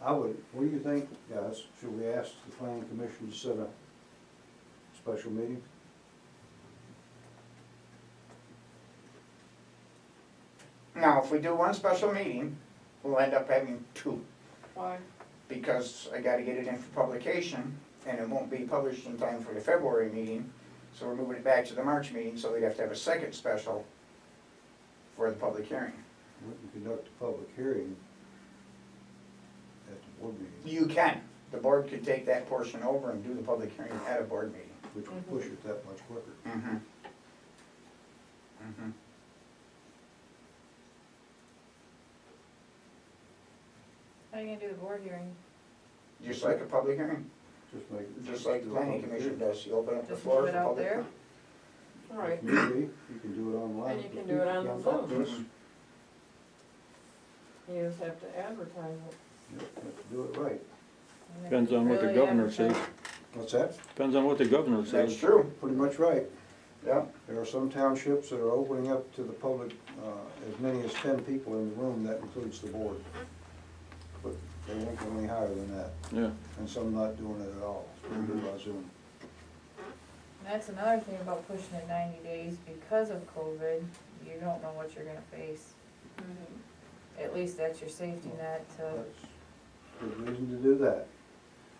I would, what do you think, guys? Should we ask the planning commission to set a special meeting? Now, if we do one special meeting, we'll end up having two. why? Because I gotta get it in for publication, and it won't be published in time for the February meeting, so we're moving it back to the March meeting, so we'd have to have a second special for the public hearing. We can conduct a public hearing at the board meeting, You can, the board could take that portion over and do the public hearing at a board meeting. which would push it that much quicker. Mm-hmm. Mm-hmm. How are you gonna do the board hearing? Just like a public hearing, Just make it. just like the do a planning public commission hearing. does, you open up the Just floor move for it out public. there? Right, If need be, you can do it online. And you can do it on Yeah, Zoom. yes. Mhm. you just have to advertise it. Yep, you have to do it right. And if Depends you on what the really governor says. advertise- What's that? Depends on what the governor That's says. true, Pretty much right. yeah. There are some townships that are opening up to the public, as many as 10 people in the room, that includes the board. But they won't go any higher than that, Yeah, and some not doing it at all, so they do it by Zoom. That's another thing about pushing it 90 days, because of COVID, you don't know what you're gonna face. At least that's your safety net to, That's good reason to do that.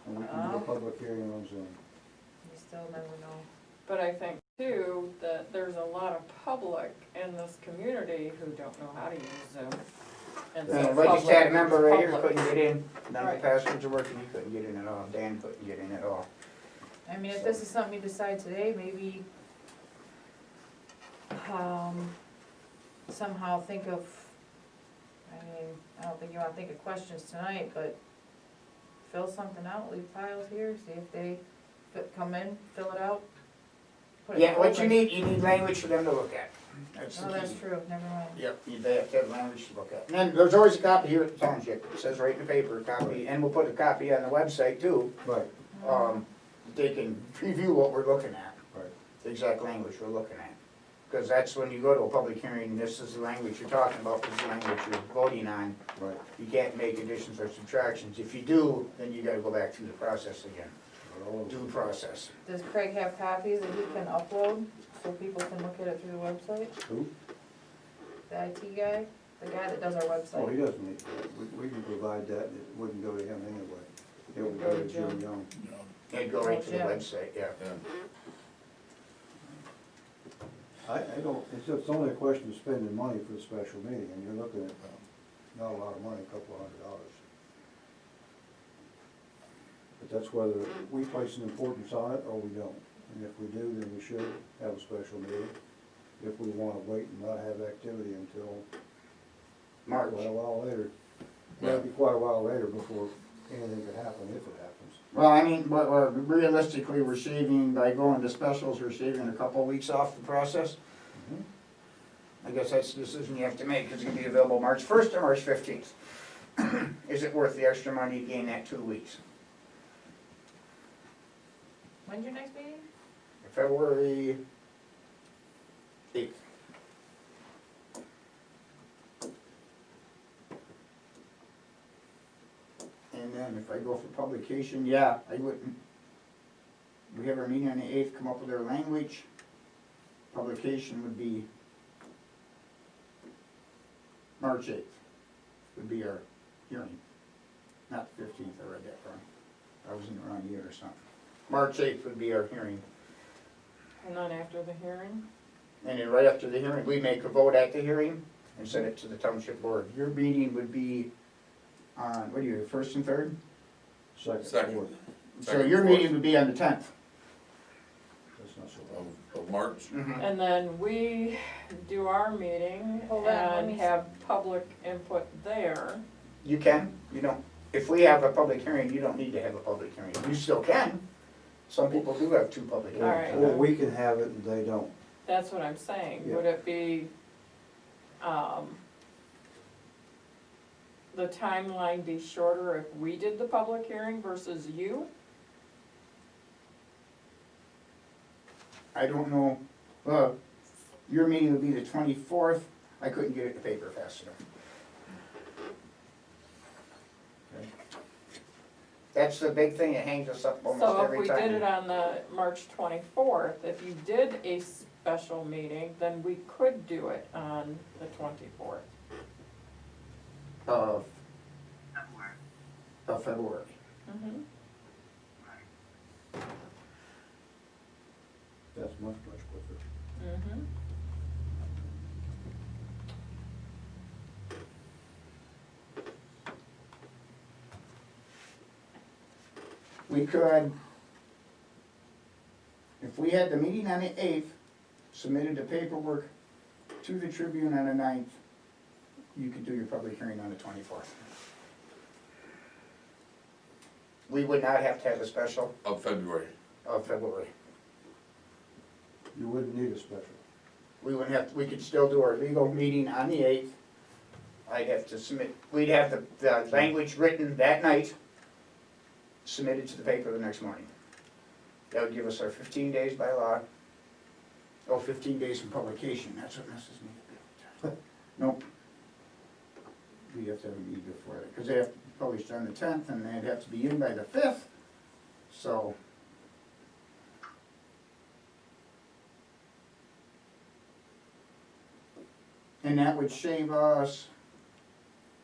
And we can do a Oh. public hearing on Zoom. you still never know. But I think too, that there's a lot of public in this community who don't know how to use Zoom. And so And I just had a member right here, public- couldn't get in, none of Right. the passwords are working, he couldn't get in at all, Dan couldn't get in at all. I mean, if this is something you decide today, maybe, somehow think of, I mean, I don't think you wanna think of questions tonight, but fill something out, leave files here, see if they come in, fill it out. put it in Yeah, what you folder. need language for them to look at. That's Oh, the that's key. true, never mind. Yep, you have to have language to look at. And then there's always a copy here at the township, it says right in the paper, a copy, and we'll put a copy on the website too. Right, They can preview what we're looking at, right. the exact language we're looking at. Because that's when you go to a public hearing, this is the language you're talking about, this is the language you're voting on. Right. You can't make additions or subtractions. If you do, then you gotta go back through the process again, due process. Does Craig have copies that he can upload, so people can look at it through the website? Who? The IT guy, the guy that does our Oh, website? he doesn't need, we can provide that, it wouldn't go to him anyway. It would go to Jim Young. It'd go right to the Yeah. website, yeah. Yeah. I don't, it's only a question of spending money for the special meeting, and you're looking at, not a lot of money, a couple of $100. But that's whether we place an importance on it or we don't. And if we do, then we should have a special meeting. If we wanna wait and not have activity until March. quite a while later. Yeah. Might be quite a while later before anything could happen, if it happens. Well, I mean, realistically, we're saving, by going to specials, we're saving a couple of weeks off the process. Mhm. I guess that's the decision you have to make, it's gonna be available March 1st or March 15th. Is it worth the extra money to gain that 2 weeks? When's your next meeting? February 8th. And then if I go for publication, yeah, I wouldn't. We have our meeting on the 8th, come up with our language. Publication would be March 8th, would be our hearing. Not the 15th, I read that wrong. I was in the wrong year or something. March 8th would be our hearing. And then after the hearing, And then right after the hearing, we make a vote at the hearing and send it to the township board. Your meeting would be on, what are you, first and third? Second. Fourth. So Second, your fourth. meeting would be on the 10th. That's not so bad. Of March. and then we do our meeting Hold on, let and me- have public input there. You can, you don't, if we have a public hearing, you don't need to have a public hearing. You still can. Some people do have 2 public All right. hearings. Or we can have it and they don't. That's what I'm saying. Yeah. Would it be, the timeline be shorter if we did the public hearing versus you? I don't know, well, your meeting would be the 24th. I couldn't get it to paper fast enough. Okay. That's the big thing that hangs us up almost So if every we time. did it on the March 24th, if you did a special meeting, then we could do it on the 24th. Of February. February. Mm-hmm. Right. That's much quicker. Mm-hmm. We could, if we had the meeting on the 8th, submitted the paperwork to the Tribune on the 9th, you could do your public hearing on the 24th. We would not have to have a special Of February. of February. You wouldn't need a special. We wouldn't have, we could still do our legal meeting on the 8th. I'd have to submit, we'd have the language written that night, submitted to the paper the next morning. That would give us our 15 days by law. Oh, 15 days from publication, that's what messes me. Nope. We have to have a meeting before that, because they have to be published on the 10th, and they'd have to be in by the 5th, so. And that would shave us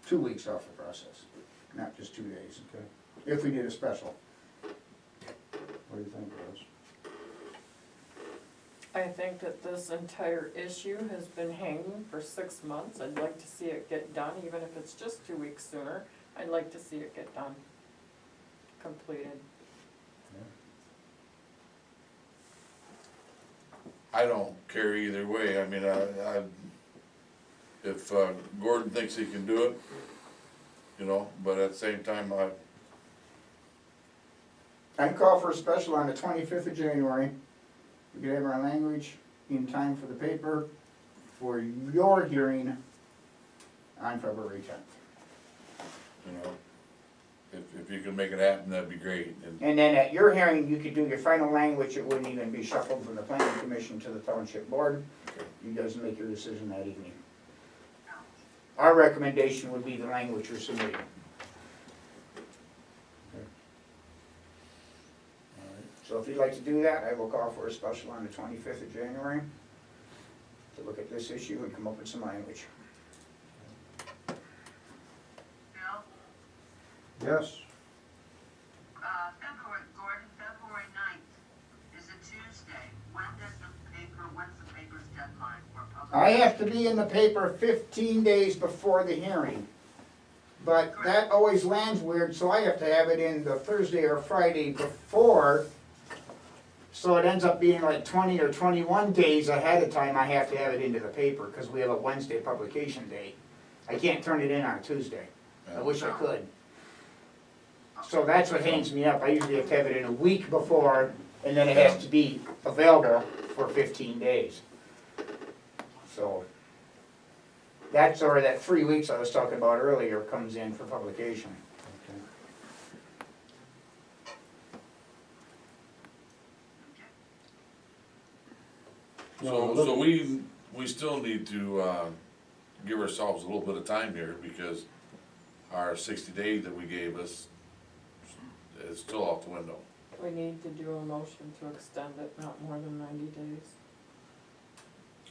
2 weeks off the process, not just 2 days, Okay, if we did a special. what do you think, Russ? I think that this entire issue has been hanging for 6 months. I'd like to see it get done, even if it's just 2 weeks sooner. I'd like to see it get done, completed. I don't care either way, I mean, if Gordon thinks he can do it, you know, but at the same time, I'd call for a special on the 25th of January. We could have our language in time for the paper for your hearing on February 10th. you know, if you can make it happen, that'd be great, and, And then at your hearing, you could do your final language, it wouldn't even be shuffled from the planning commission to the township board. You guys make your decision that evening. Our recommendation would be the language you're submitting. So if you'd like to do that, I will call for a special on the 25th of January to look at this issue and come up with some language. Bill, Yes, February 9th is a Tuesday. When's the paper's deadline for public? I have to be in the paper 15 days before the hearing. But that always lands weird, so I have to have it in the Thursday or Friday before. So it ends up being like 20 or 21 days ahead of time I have to have it into the paper, because we have a Wednesday publication date. I can't turn it in on a Tuesday. I wish I could. So that's what hangs me up. I usually have to have it in a week before, and then it has to be available for 15 days. So that's where that 3 weeks I was talking about earlier comes in for publication. okay. so we still need to, give ourselves a little bit of time here, because our 60 days that we gave us is still out the window. We need to do a motion to extend it not more than 90 days.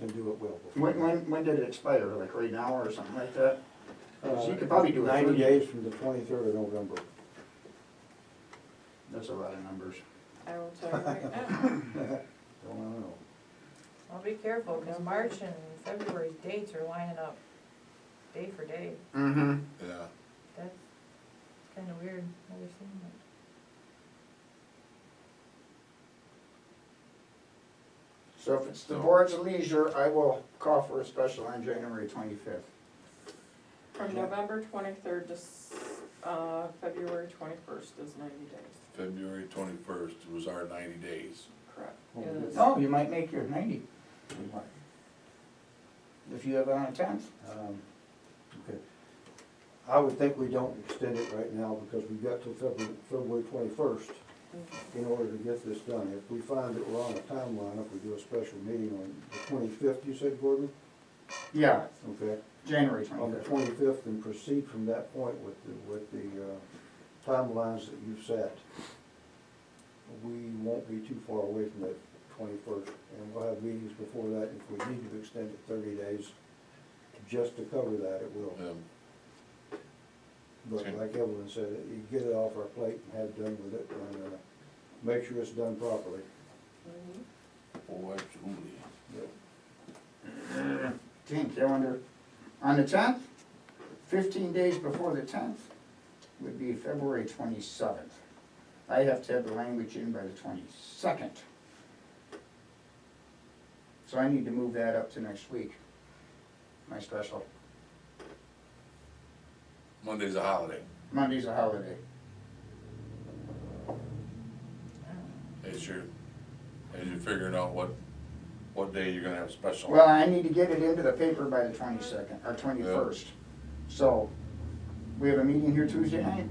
And do it well before. When did it expire, like right now or something like that? So you could probably do it 90 30 days from the 23rd of November. That's a lot of numbers. I will tell you right now. Don't wanna know. Well, be careful, because March and February dates are lining up day for day. Mm-hmm. Yeah, That's kinda weird, never seen that. So if it's the board's leisure, I will call for a special on January 25th. From November 23rd to February 21st is 90 days. February 21st was our 90 days. Correct. Oh, It is. Oh, you might make your 90. If you have it on a 10th. Okay. I would think we don't extend it right now because we've got till February 21st in order to get this done. If we find that we're on a timeline, if we do a special meeting on the 25th, you said, Gordon? Yeah, Okay. January On the 25th. 25th, and proceed from that point with the timelines that you've set. We won't be too far away from that 21st, and we'll have meetings before that. If we need to extend it 30 days just to cover that, it will. But Okay. like Evelyn said, you get it off our plate and have done with it, and make sure it's done properly. Mhm. Oh, absolutely. Calendar. On the 10th, 15 days before the 10th, would be February 27th. I have to have the language in by the 22nd. So I need to move that up to next week, my special. Monday's a holiday, Monday's a holiday. as you're figuring out what day you're gonna have special. Well, I need to get it into the paper by the 22nd, or 21st. So, we have a meeting here Tuesday night?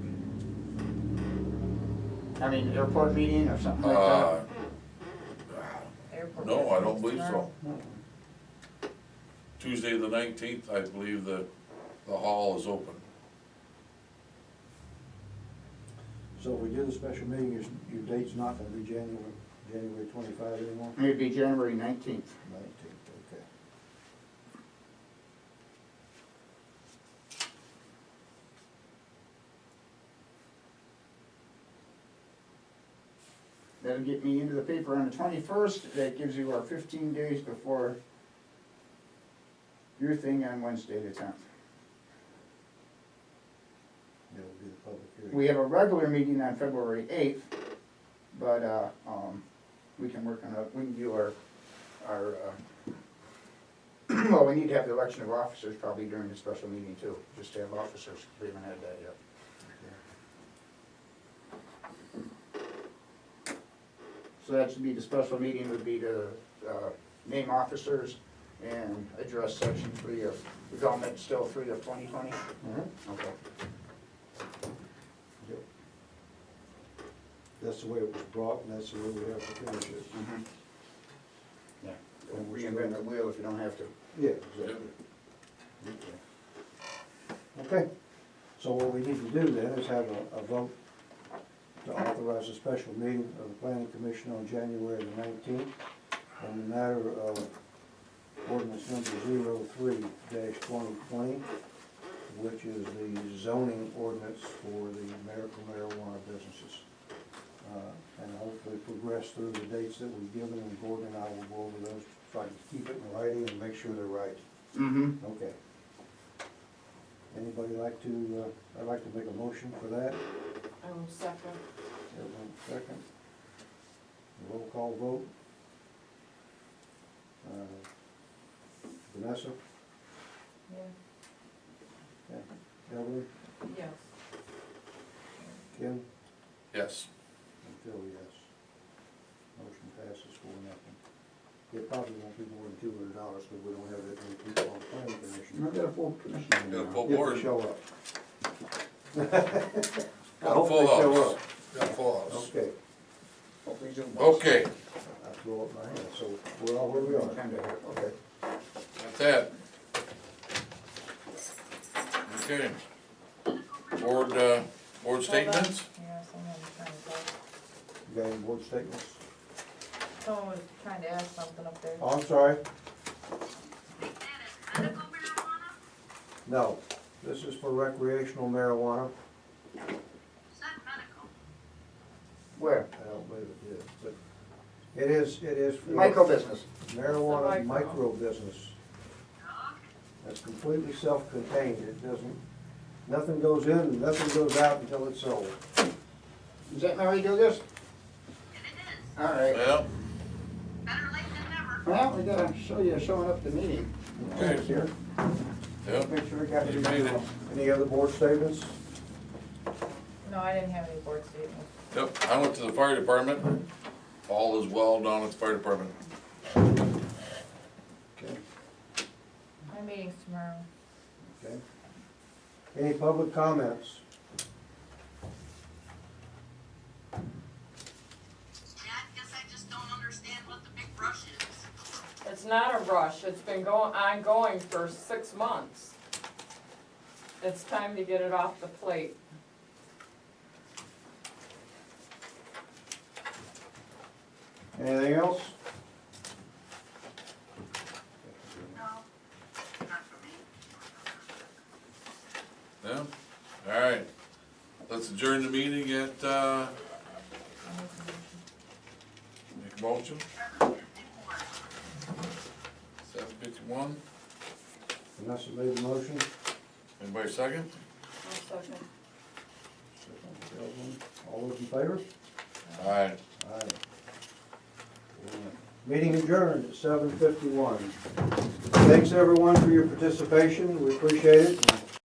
I mean, airport meeting or something like that? Airport No, I don't business believe tomorrow. so. Tuesday the 19th, I believe the hall is open. So if we do the special meeting, your date's not gonna be January 25 anymore? It'd be January 19th. 19th, okay. That'll get me into the paper on the 21st. That gives you our 15 days before your thing on Wednesday the 10th. That will be the public hearing. We have a regular meeting on February 8th, but we can work on we can do our well, we need to have the election of officers probably during the special meeting too, just to have officers. We haven't had that yet. So that should be, the special meeting would be to name officers and address section 3 of development still 3 of 2020. Okay. Yep. That's the way it was brought, and that's the way we have to finish it. Yeah, don't reinvent the wheel if you don't have to. Yeah, exactly. Okay, so what we need to do then is have a vote to authorize a special meeting of the planning commission on January the 19th on the matter of ordinance number 03-2020, which is the zoning ordinance for the medical marijuana businesses. And hopefully progress through the dates that we've given, and Gordon and I will go over those, try to keep it in writing and make sure they're right. Mm-hmm. Okay. Anybody like to, I'd like to make a motion for that. Second. Everyone second. Roll call vote. Vanessa? Yeah. Okay. Evelyn? Yes. Kim? Yes. And Phil, yes. Motion passes 4-0. It probably won't be more than $200 because we don't have that many people on the planning commission. I've got a full commission. Got a full If board. they show up. Got a Hope full they show house. up. Got a full house. Okay, Hopefully Zoom. Okay, I throw up my hand, so we're all where we are. Kinda, okay. that's that. Okay. Board statements? Yeah, someone was trying to talk. You got any board statements? Someone was trying to ask something up there. Oh, I'm sorry. Is that a medical marijuana? No, this is for recreational marijuana. Is that medical? Where? I don't believe it is, but it is for Micro business. marijuana It's a micro. micro business. Okay. That's completely self-contained. It doesn't, nothing goes in and nothing goes out until it's sold. Is that how we do this? And it is. All right. Well, Better late than never. Well, we gotta show you showing up to the meeting. Okay. Here. yep, Make sure we got you it. made it. Any other board statements? No, I didn't have any board statements. Yep, I went to the fire department. All is well down at the fire department. Okay, My meeting's tomorrow. okay. Any public comments? Yeah, I guess I just don't understand what the big rush is. It's not a rush, it's been ongoing for 6 months. It's time to get it off the plate. Anything else? No, not for me. Yeah, all right. Let's adjourn the meeting at, make a motion, 7:51. Vanessa made the motion. Anybody second? I'll second. All those in favor? All right. Aye. Meeting adjourned at 7:51. Thanks everyone for your participation, we appreciate it.